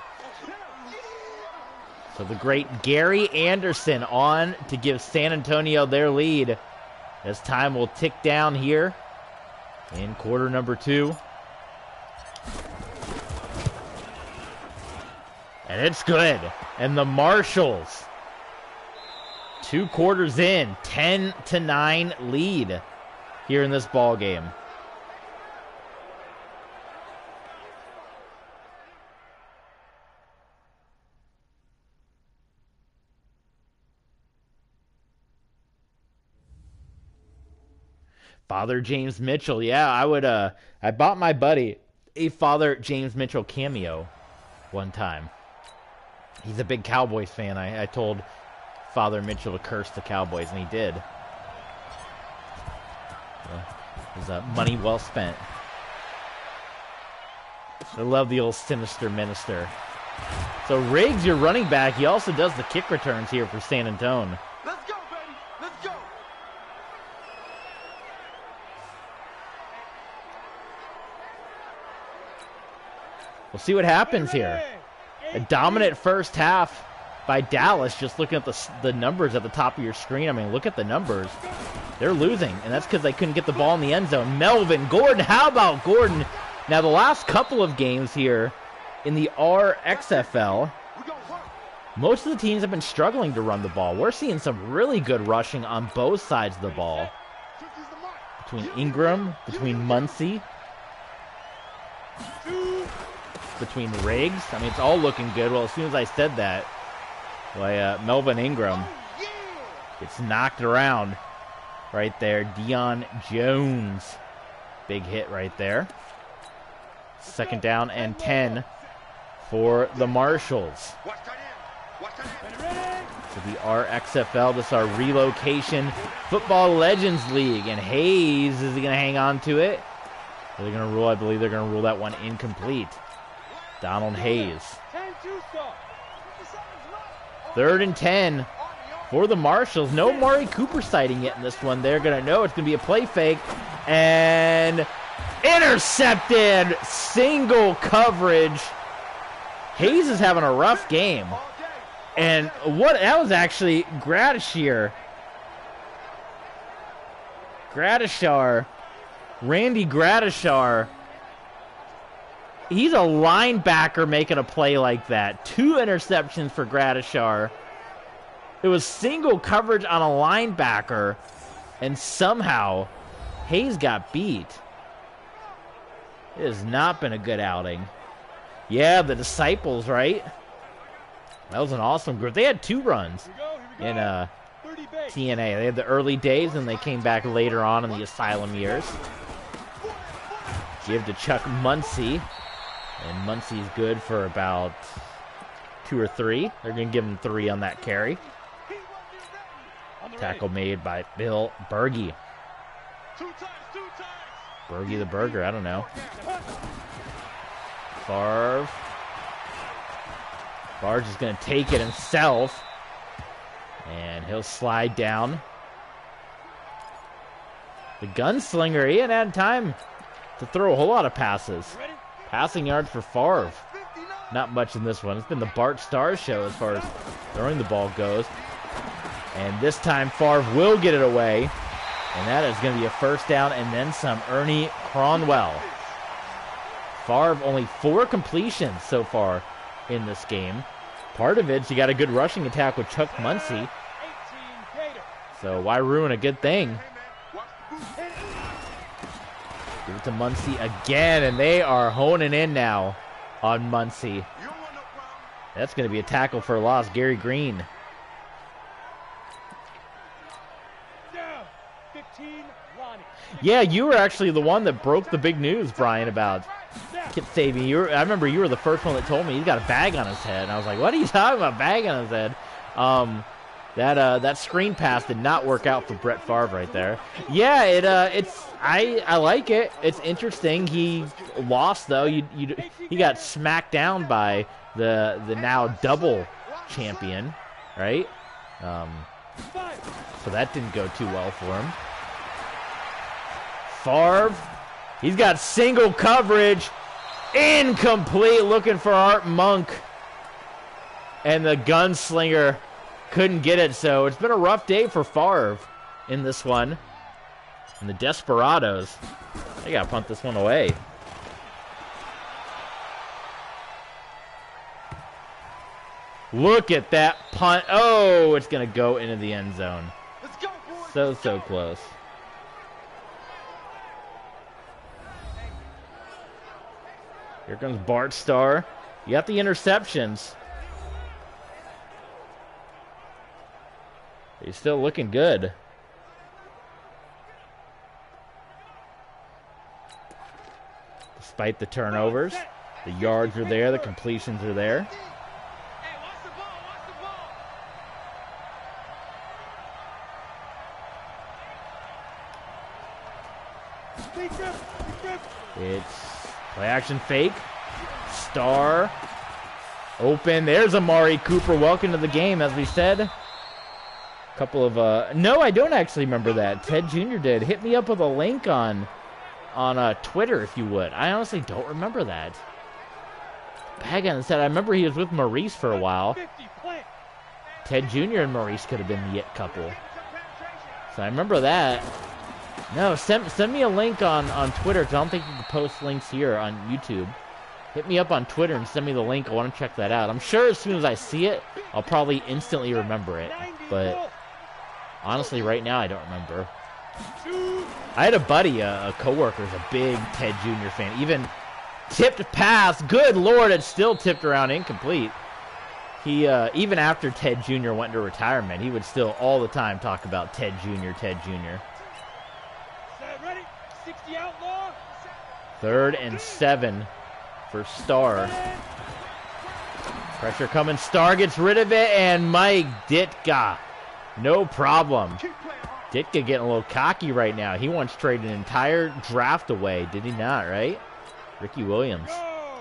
So the great Gary Anderson on to give San Antonio their lead. As time will tick down here in quarter number 2. And it's good. And the Marshals, 2 quarters in, 10-9 lead here in this ball game. Father James Mitchell, yeah, I bought my buddy a Father James Mitchell cameo one time. He's a big Cowboys fan. I told Father Mitchell to curse the Cowboys, and he did. It was money well spent. I love the old sinister minister. So Riggs, your running back, he also does the kick returns here for San Antonio. Let's go, baby. Let's go. We'll see what happens here. A dominant first half by Dallas. Just looking at the numbers at the top of your screen. I mean, look at the numbers. They're losing, and that's because they couldn't get the ball in the end zone. Melvin Gordon, how about Gordon? Now, the last couple of games here in the RXFL, most of the teams have been struggling to run the ball. We're seeing some really good rushing on both sides of the ball. Between Ingram, between Muncie, between Riggs. I mean, it's all looking good. Well, as soon as I said that, Melvin Ingram gets knocked around right there. Deion Jones. Big hit right there. Second down and 10 for the Marshals. So the RXFL, this is our relocation Football Legends League. And Hayes, is he going to hang on to it? They're going to rule, I believe they're going to rule that one incomplete. Donald Hayes. 3rd and 10 for the Marshals. No Maury Cooper sighting yet in this one. They're going to know it's going to be a play fake. And intercepted. Single coverage. Hayes is having a rough game. And that was actually Gradishar. Randy Gradishar. He's a linebacker making a play like that. 2 interceptions for Gradishar. It was single coverage on a linebacker, and somehow Hayes got beat. It has not been a good outing. Yeah, the Disciples, right? That was an awesome group. They had 2 runs in TNA. They had the early days, and they came back later on in the Asylum years. Give to Chuck Muncie. And Muncie's good for about 2 or 3. They're going to give him 3 on that carry. Tackle made by Bill Berge. Berge the Burger, I don't know. Favre. Favre's just going to take it himself. And he'll slide down. The gunslinger, he hadn't had time to throw a whole lot of passes. Passing yards for Favre. Not much in this one. It's been the Bart Starr show as far as throwing the ball goes. And this time Favre will get it away. And that is going to be a first down and then some. Ernie Cronwell. Favre only 4 completions so far in this game. Part of it, you got a good rushing attack with Chuck Muncie. So why ruin a good thing? Give it to Muncie again, and they are honing in now on Muncie. That's going to be a tackle for a loss. Gary Green. Yeah, you were actually the one that broke the big news, Brian, about Kip Sabian. I remember you were the first one that told me he's got a bag on his head. And I was like, what are you talking about, bag on his head? That screen pass did not work out for Brett Favre right there. Yeah, I like it. It's interesting. He lost though. He got smacked down by the now double champion, right? So that didn't go too well for him. Favre, he's got single coverage, incomplete, looking for Art Monk, and the gunslinger couldn't get it. So it's been a rough day for Favre in this one. And the Desperados, they got to punt this one away. Look at that punt. Oh, it's going to go into the end zone. So close. Here comes Bart Starr. You got the interceptions. He's still looking good. Despite the turnovers, the yards are there, the completions are there. It's play action fake. Starr. Open. There's Amari Cooper. Welcome to the game, as we said. Couple of no, I don't actually remember that. Ted Jr. did. Hit me up with a link on Twitter if you would. I honestly don't remember that. Bagan said I remember he was with Maurice for a while. Ted Jr. and Maurice could have been the it couple. So I remember that. No, send me a link on Twitter, because I don't think you can post links here on YouTube. Hit me up on Twitter and send me the link. I want to check that out. I'm sure as soon as I see it, I'll probably instantly remember it. But honestly, right now, I don't remember. I had a buddy, a coworker, who's a big Ted Jr. fan. Even tipped pass. Good Lord, it's still tipped around incomplete. He, even after Ted Jr. went into retirement, he would still all the time talk about Ted Jr., Ted Jr. 3rd and 7 for Starr. Pressure coming. Starr gets rid of it, and Mike Ditka. No problem. Ditka getting a little cocky right now. He wants to trade an entire draft away. Did he not, right? Ricky Williams.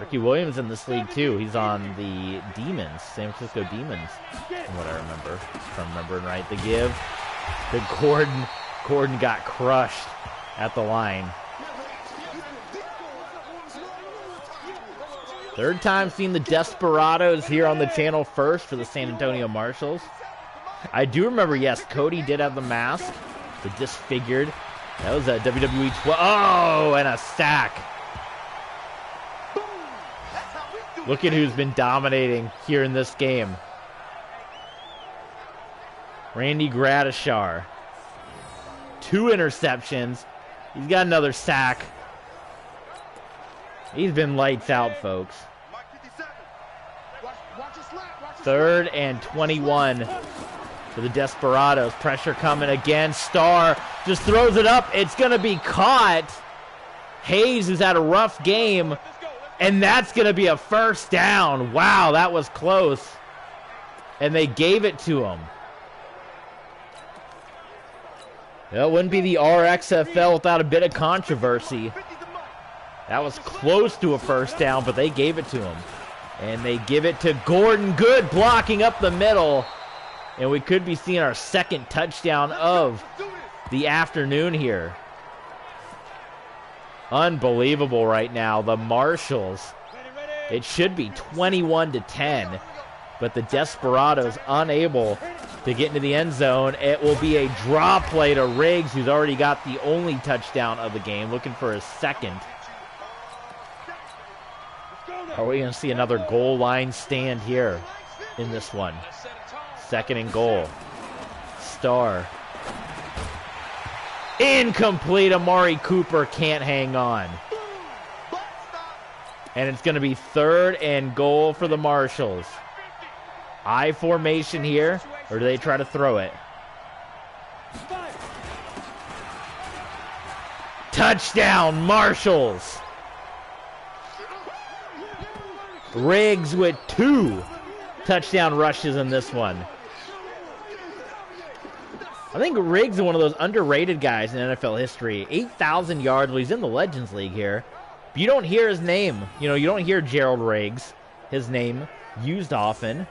Ricky Williams in this league, too. He's on the Demons, San Francisco Demons, from what I remember. If I'm remembering right. The give. The Gordon got crushed at the line. 3rd time seeing the Desperados here on the channel first for the San Antonio Marshals. I do remember, yes, Cody did have the mask, the disfigured. That was a WWE 12. Oh, and a sack. Look at who's been dominating here in this game. Randy Gradishar. 2 interceptions. He's got another sack. He's been lights out, folks. 3rd and 21 for the Desperados. Pressure coming again. Starr just throws it up. It's going to be caught. Hayes has had a rough game, and that's going to be a first down. Wow, that was close. And they gave it to him. It wouldn't be the RXFL without a bit of controversy. That was close to a first down, but they gave it to him. And they give it to Gordon. Good blocking up the middle. And we could be seeing our second touchdown of the afternoon here. Unbelievable right now. The Marshals. It should be 21-10. But the Desperados unable to get into the end zone. It will be a draw play to Riggs, who's already got the only touchdown of the game, looking for his second. Are we going to see another goal line stand here in this one? Second and goal. Starr. Incomplete. Amari Cooper can't hang on. And it's going to be third and goal for the Marshals. I formation here, or do they try to throw it? Touchdown, Marshals! Riggs with 2 touchdown rushes in this one. I think Riggs is one of those underrated guys in NFL history. 8,000 yards. Well, he's in the Legends League here. But you don't hear his name. You know, you don't hear Gerald Riggs, his name, used often.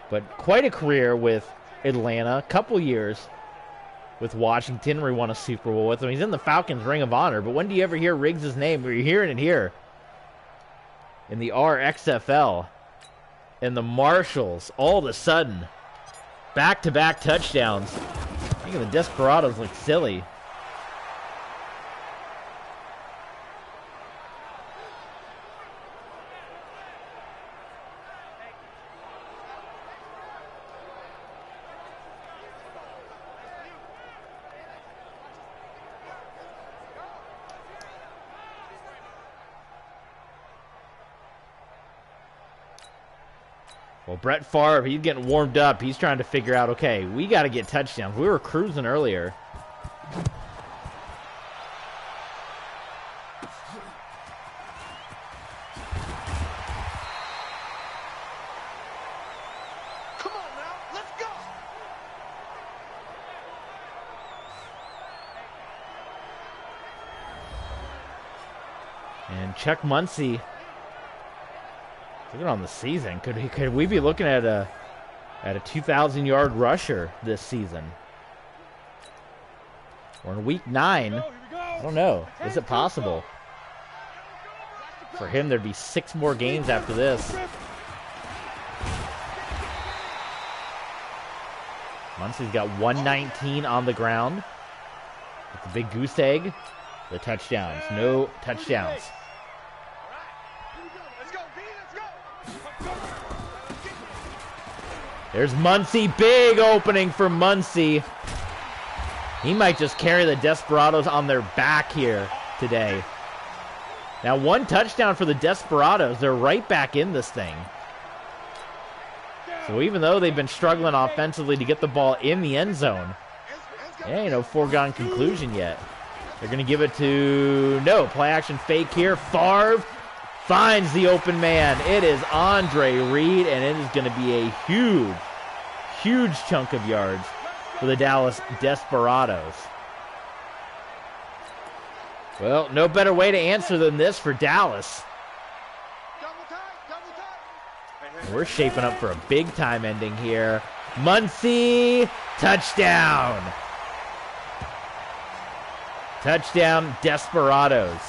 But quite a career with Atlanta. Couple years with Washington where he won a Super Bowl with them. He's in the Falcons Ring of Honor. But when do you ever hear Riggs' name? You're hearing it here in the RXFL. And the Marshals, all of a sudden, back-to-back touchdowns. I think the Desperados look silly. Well, Brett Favre, he's getting warmed up. He's trying to figure out, okay, we got to get touchdowns. We were cruising earlier. Come on now, let's go. And Chuck Muncie, looking on the season, could we be looking at a 2,000-yard rusher this season? We're in week 9. I don't know. Is it possible? For him, there'd be 6 more games after this. Muncie's got 119 on the ground. With the big goose egg. The touchdowns. No touchdowns. There's Muncie. Big opening for Muncie. He might just carry the Desperados on their back here today. Now 1 touchdown for the Desperados. They're right back in this thing. So even though they've been struggling offensively to get the ball in the end zone, it ain't no foregone conclusion yet. They're going to give it to, no, play action fake here. Favre finds the open man. It is Andre Reed, and it is going to be a huge chunk of yards for the Dallas Desperados. Well, no better way to answer than this for Dallas. And we're shaping up for a big-time ending here. Muncie, touchdown. Touchdown, Desperados.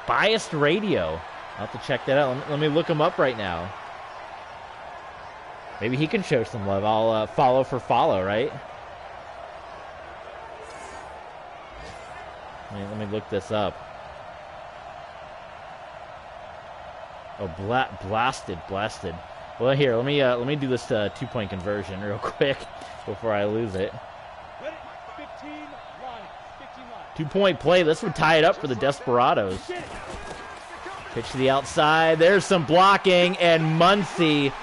Biased Radio. I'll have to check that out. Let me look him up right now. Maybe he can show some love. I'll follow for follow, right? Let me look this up. Oh, blasted. Well, here, let me do this 2-point conversion real quick before I lose it. 2-point play. This would tie it up for the Desperados. Pitch to the outside. There's some blocking, and Muncy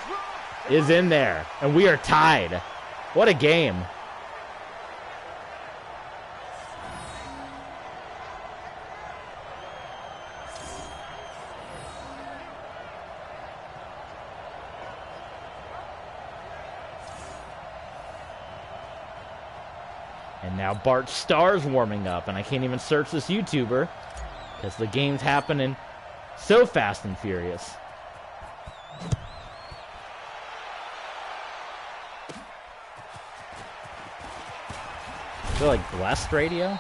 is in there. And we are tied. What a game. And now Bart Starr's warming up, and I can't even search this YouTuber because the game's happening so fast and furious. Is it like Blessed Radio?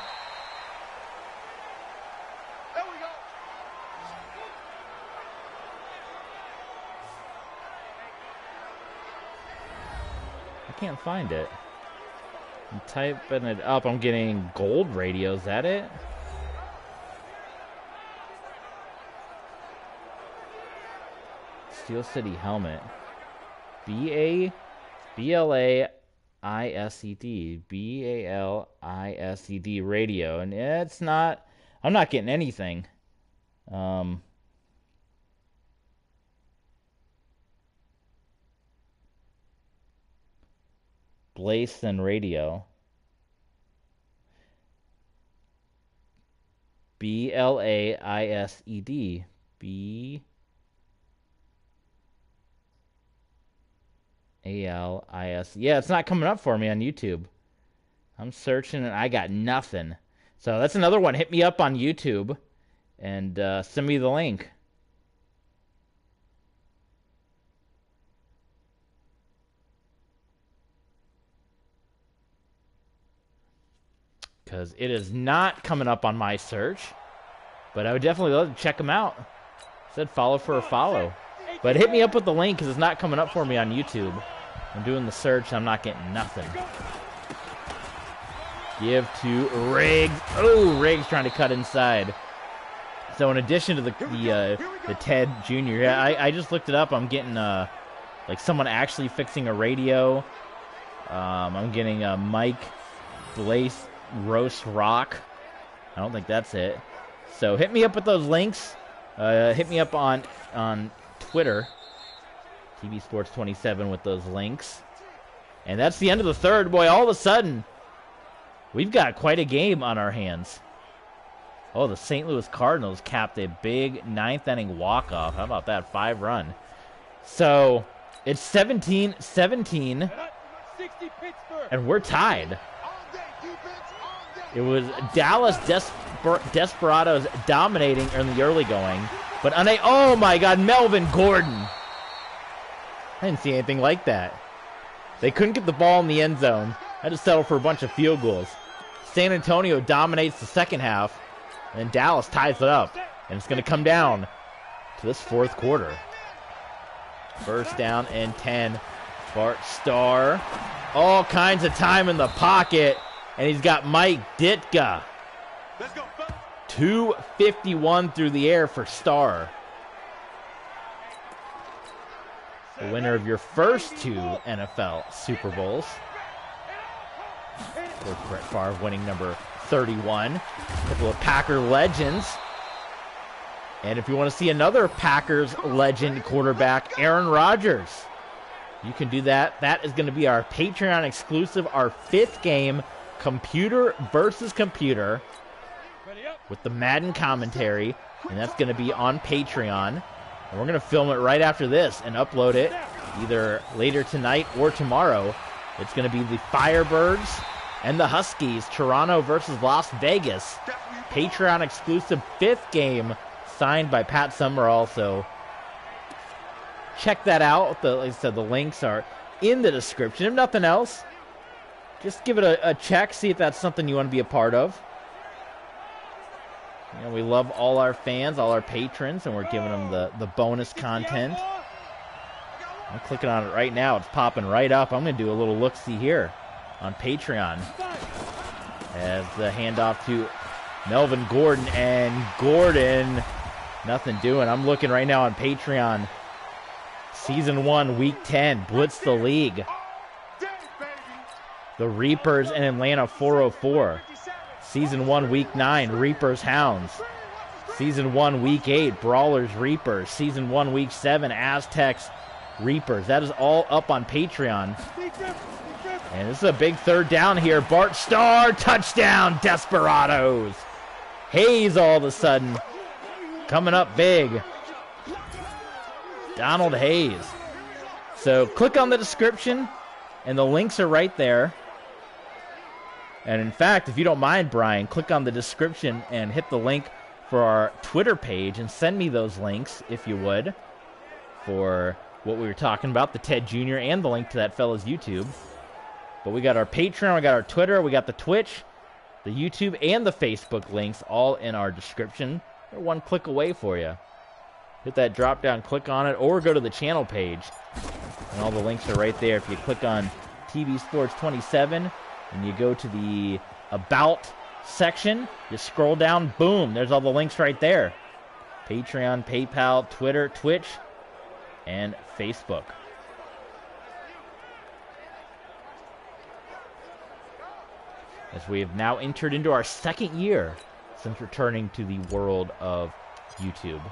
There we go. I can't find it. I'm typing it up. I'm getting Gold Radio. Is that it? Steel City Helmet. B-A-B-L-A-I-S-E-D. B-A-L-I-S-E-D Radio. And it's not... I'm not getting anything. Blason Radio. B-L-A-I-S-E-D. B-A-L-I-S. Yeah, it's not coming up for me on YouTube. I'm searching and I got nothing. So that's another one. Hit me up on YouTube and send me the link. Because it is not coming up on my search. But I would definitely love to check them out. It said follow for a follow. But hit me up with the link because it's not coming up for me on YouTube. I'm doing the search. I'm not getting nothing. Give to Riggs. Oh, Riggs trying to cut inside. So in addition to the Ted Jr., yeah, I just looked it up. I'm getting like someone actually fixing a radio. I'm getting Mike Blaze Roast Rock. I don't think that's it. So hit me up with those links. Hit me up on Twitter, TV Sports 27 with those links. And that's the end of the third. Boy, all of a sudden, we've got quite a game on our hands. Oh, the St. Louis Cardinals capped a big ninth inning walk-off. How about that 5-run? So it's 17-17, and we're tied. It was Dallas Desperados dominating in the early going. But oh my God, Melvin Gordon. I didn't see anything like that. They couldn't get the ball in the end zone. Had to settle for a bunch of field goals. San Antonio dominates the second half. And Dallas ties it up. And it's going to come down to this fourth quarter. First down and 10. Bart Starr. All kinds of time in the pocket. And he's got Mike Ditka. 251 through the air for Starr. The winner of your first two NFL Super Bowls. With Brett Favre winning number 31. A couple of Packer legends. And if you want to see another Packers legend quarterback, Aaron Rodgers, you can do that. That is going to be our Patreon exclusive, our fifth game, computer versus computer, with the Madden commentary. And that's going to be on Patreon. And we're going to film it right after this and upload it either later tonight or tomorrow. It's going to be the Firebirds and the Huskies, Toronto versus Las Vegas. Patreon exclusive fifth game, signed by Pat Summerall. So check that out. Like I said, the links are in the description. If nothing else, just give it a check, see if that's something you want to be a part of. You know, we love all our fans, all our patrons, and we're giving them the bonus content. I'm clicking on it right now. It's popping right up. I'm going to do a little look-see here on Patreon as the handoff to Melvin Gordon, and Gordon, nothing doing. I'm looking right now on Patreon. Season 1, Week 10, Blitz the League. The Reapers and Atlanta 404. Season 1, Week 9, Reapers Hounds. Season 1, Week 8, Brawlers, Reapers. Season 1, Week 7, Aztecs, Reapers. That is all up on Patreon. And this is a big third down here. Bart Starr, touchdown, Desperados. Hayes all of a sudden coming up big. Donald Hayes. So click on the description, and the links are right there. And in fact, if you don't mind, Brian, click on the description and hit the link for our Twitter page and send me those links, if you would, for what we were talking about, the Ted Jr. and the link to that fella's YouTube. But we got our Patreon, we got our Twitter, we got the Twitch, the YouTube, and the Facebook links all in our description. They're one click away for you. Hit that drop down, click on it, or go to the channel page. And all the links are right there. If you click on TV Sports 27 and you go to the About section, you scroll down, boom, there's all the links right there. Patreon, PayPal, Twitter, Twitch, and Facebook. As we have now entered into our second year since returning to the world of YouTube.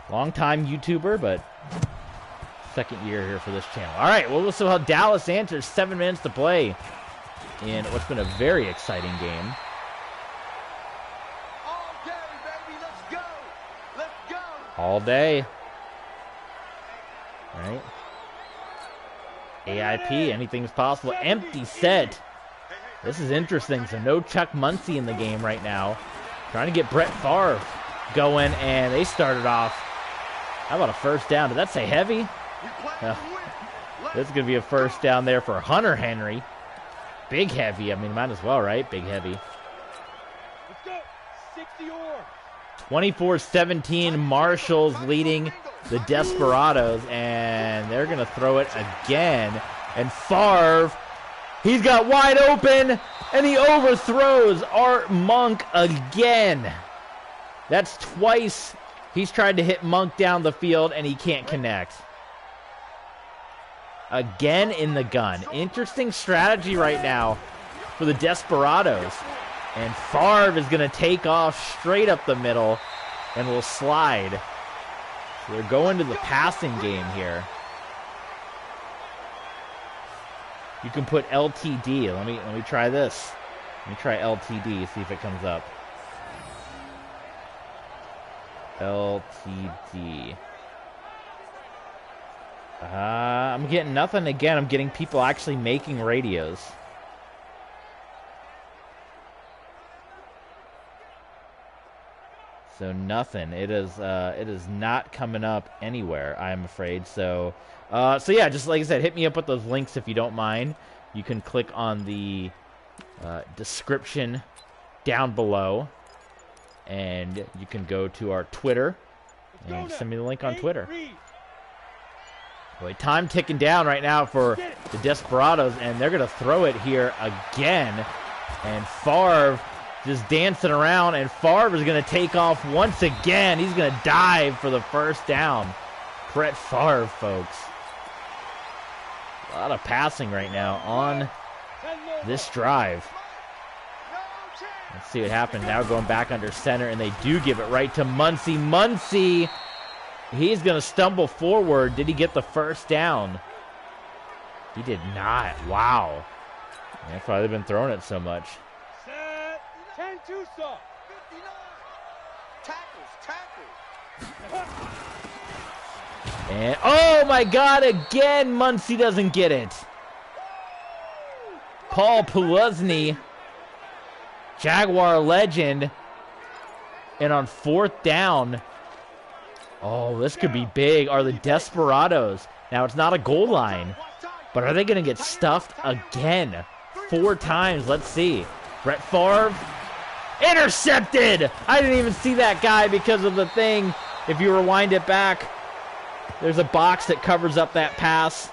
Long-time YouTuber, but second year here for this channel. All right, well, we'll see how Dallas answers. 7 minutes to play in what's been a very exciting game. All day, baby, let's go. Let's go. All day. All right. AIP, anything's possible. Empty set. This is interesting. So no Chuck Muncie in the game right now. Trying to get Brett Favre going, and they started off. How about a first down? Did that say heavy? This is going to be a first down there for Hunter Henry. Big heavy. I mean, might as well, right? Big heavy. 24-17, Marshalls leading the Desperados, and they're going to throw it again. And Favre, he's got wide open, and he overthrows Art Monk again. That's twice he's tried to hit Monk down the field, and he can't connect. Again in the gun. Interesting strategy right now for the Desperados. And Favre is going to take off straight up the middle and will slide. So they're going to the passing game here. You can put LTD. Let me try this. Let me try LTD, see if it comes up. LTD. I'm getting nothing again. I'm getting people actually making radios. So nothing. It is not coming up anywhere, I'm afraid. So yeah, just like I said, hit me up with those links if you don't mind. You can click on the description down below, and you can go to our Twitter and send me the link on Twitter. Boy, time ticking down right now for the Desperados, and they're going to throw it here again. And Favre just dancing around, and Favre is going to take off once again. He's going to dive for the first down. Brett Favre, folks. A lot of passing right now on this drive. Let's see what happens now. Going back under center, and they do give it right to Muncie. Muncie, he's going to stumble forward. Did he get the first down? He did not. Wow. That's why they've been throwing it so much. 10-2 stop. 59. Tackles. And, oh my God, again, Muncie doesn't get it. Paul Puluzny, Jaguar legend. And on fourth down, oh, this could be big. Are the Desperados, now it's not a goal line, but are they going to get stuffed again? 4 times, let's see. Brett Favre, intercepted! I didn't even see that guy because of the thing. If you rewind it back, there's a box that covers up that pass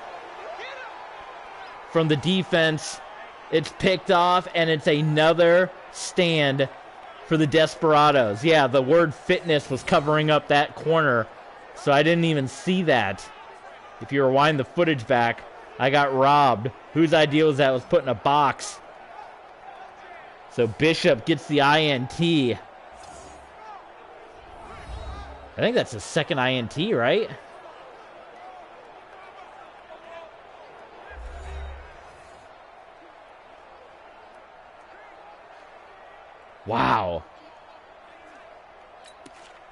from the defense. It's picked off, and it's another stand for the Desperados. Yeah, the word fitness was covering up that corner, so I didn't even see that. If you rewind the footage back, I got robbed. Whose idea was that? Was put in a box. So Bishop gets the INT. I think that's his second INT, right? Wow.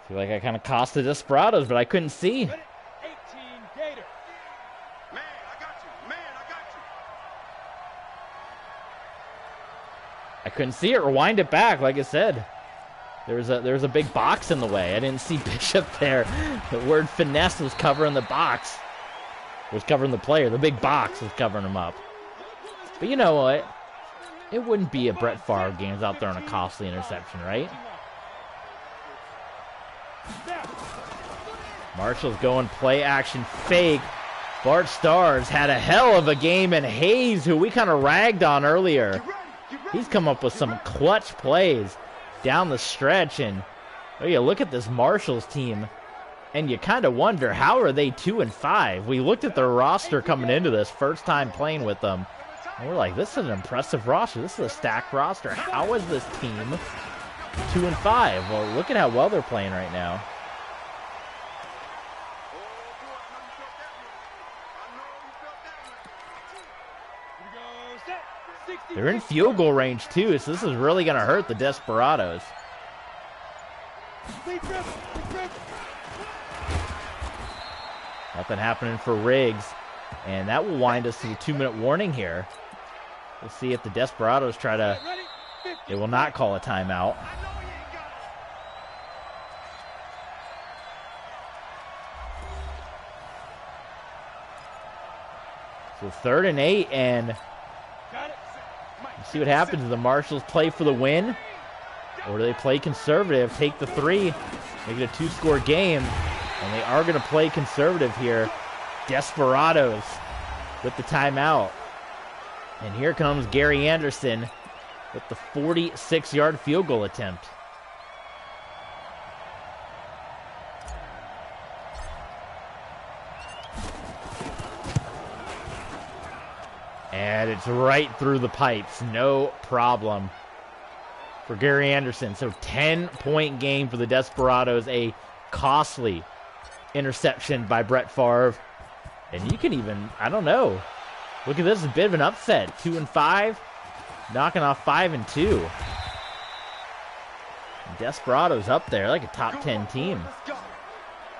Feel like I kind of cost the Desperados, but I couldn't see. 18 Gator. Man, I got you. Man, I got you. I couldn't see it. Rewind it back, like I said. There was a big box in the way. I didn't see Bishop there. The word finesse was covering the box. It was covering the player. The big box was covering him up. But you know what? It wouldn't be a Brett Favre game out there on a costly interception, right? Marshall's going play action fake. Bart Starrs had a hell of a game, and Hayes, who we kind of ragged on earlier, he's come up with some clutch plays down the stretch. And oh yeah, look at this Marshall's team, and you kind of wonder, how are they 2-5? We looked at their roster coming into this, first time playing with them, and we're like, this is an impressive roster. This is a stacked roster. How is this team 2-5? Well, look at how well they're playing right now. They're in field goal range too, so this is really going to hurt the Desperados. Nothing happening for Riggs, and that will wind us to the 2-minute warning here. We'll see if the Desperados try to... They will not call a timeout. So 3rd and 8, and see what happens. Do the Marshals play for the win, or do they play conservative, take the 3, make it a 2-score game? And they are going to play conservative here. Desperados with the timeout. And here comes Gary Anderson with the 46-yard field goal attempt. And it's right through the pipes. No problem for Gary Anderson. So 10-point game for the Desperados. A costly interception by Brett Favre. And you can even, I don't know. Look at this, a bit of an upset. 2-5, knocking off 5-2. Desperados up there, like a top 10 team.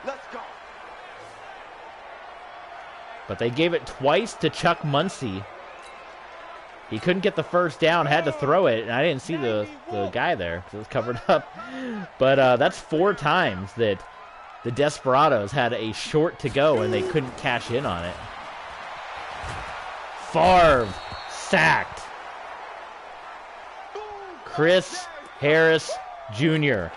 Let's go. But they gave it twice to Chuck Muncie. He couldn't get the first down, had to throw it, and I didn't see the guy there because it was covered up. But that's 4 times that the Desperados had a short to go and they couldn't cash in on it. Favre sacked. Chris Harris Jr.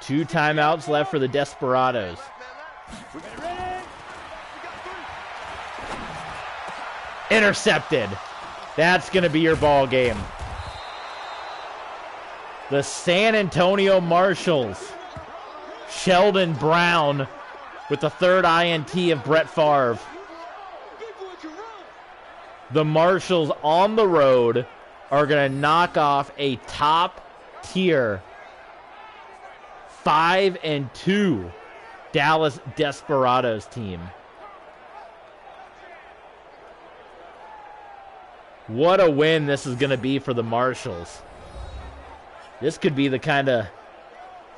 2 timeouts left for the Desperados. Intercepted. That's going to be your ball game. The San Antonio Marshals. Sheldon Brown with the 3rd INT of Brett Favre. The Marshals on the road are going to knock off a top-tier 5-2 Dallas Desperados team. What a win this is going to be for the Marshals. This could be the kind of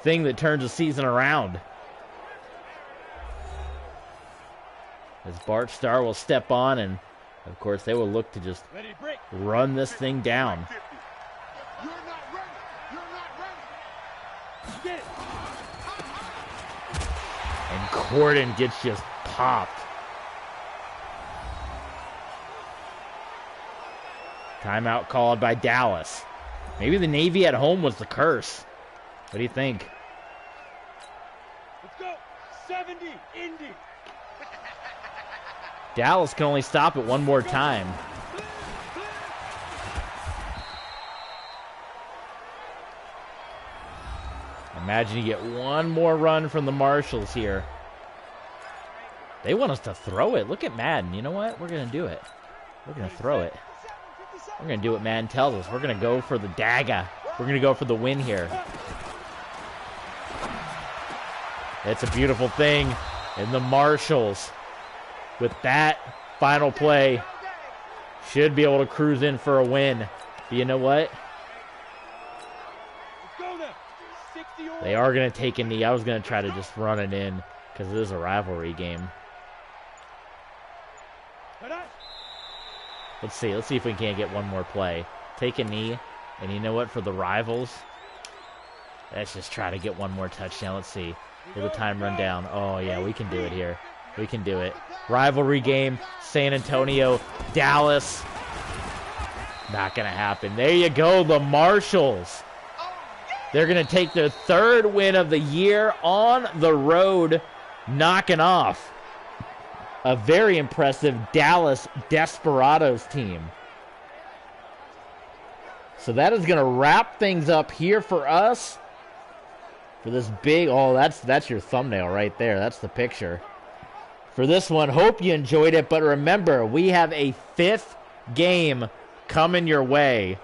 thing that turns the season around. As Bart Starr will step on, and of course they will look to just run this thing down. You're not ready. You're not ready. Get it. And Corden gets just popped. Timeout called by Dallas. Maybe the Navy at home was the curse. What do you think? Let's go. 70, Indy. Dallas can only stop it one more time. Imagine you get one more run from the Marshals here. They want us to throw it. Look at Madden. You know what? We're going to do it. We're going to throw it. We're going to do what Madden tells us. We're going to go for the dagger. We're going to go for the win here. It's a beautiful thing. And the Marshals, with that final play, should be able to cruise in for a win. But you know what? They are going to take a knee. I was going to try to just run it in because it is a rivalry game. Let's see if we can't get one more play. Take a knee, and you know what? For the rivals, let's just try to get one more touchdown. Let's see. Will the time run down? Oh, yeah, we can do it here. We can do it. Rivalry game, San Antonio, Dallas. Not going to happen. There you go, the Marshals. They're going to take their third win of the year on the road, knocking off a very impressive Dallas Desperados team. So that is going to wrap things up here for us. For this big, oh, that's your thumbnail right there. That's the picture. For this one, hope you enjoyed it. But remember, we have a 5th game coming your way.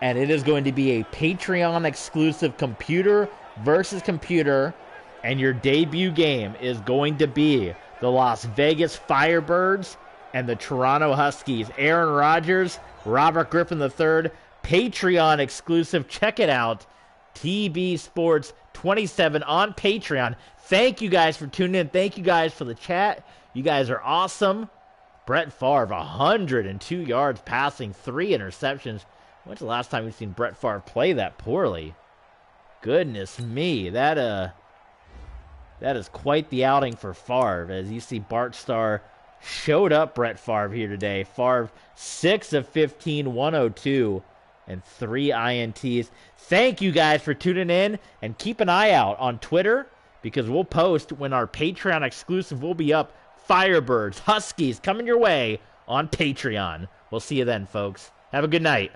And it is going to be a Patreon exclusive computer versus computer. And your debut game is going to be the Las Vegas Firebirds and the Toronto Huskies. Aaron Rodgers, Robert Griffin III, Patreon exclusive. Check it out. TB Sports 27 on Patreon. Thank you guys for tuning in. Thank you guys for the chat. You guys are awesome. Brett Favre, 102 yards passing, 3 interceptions. When's the last time we've seen Brett Favre play that poorly? Goodness me. That is quite the outing for Favre. As you see, Bart Starr showed up Brett Favre here today. Favre, 6 of 15, 102, and 3 INTs. Thank you guys for tuning in, and keep an eye out on Twitter because we'll post when our Patreon exclusive will be up. Firebirds, Huskies coming your way on Patreon. We'll see you then, folks. Have a good night.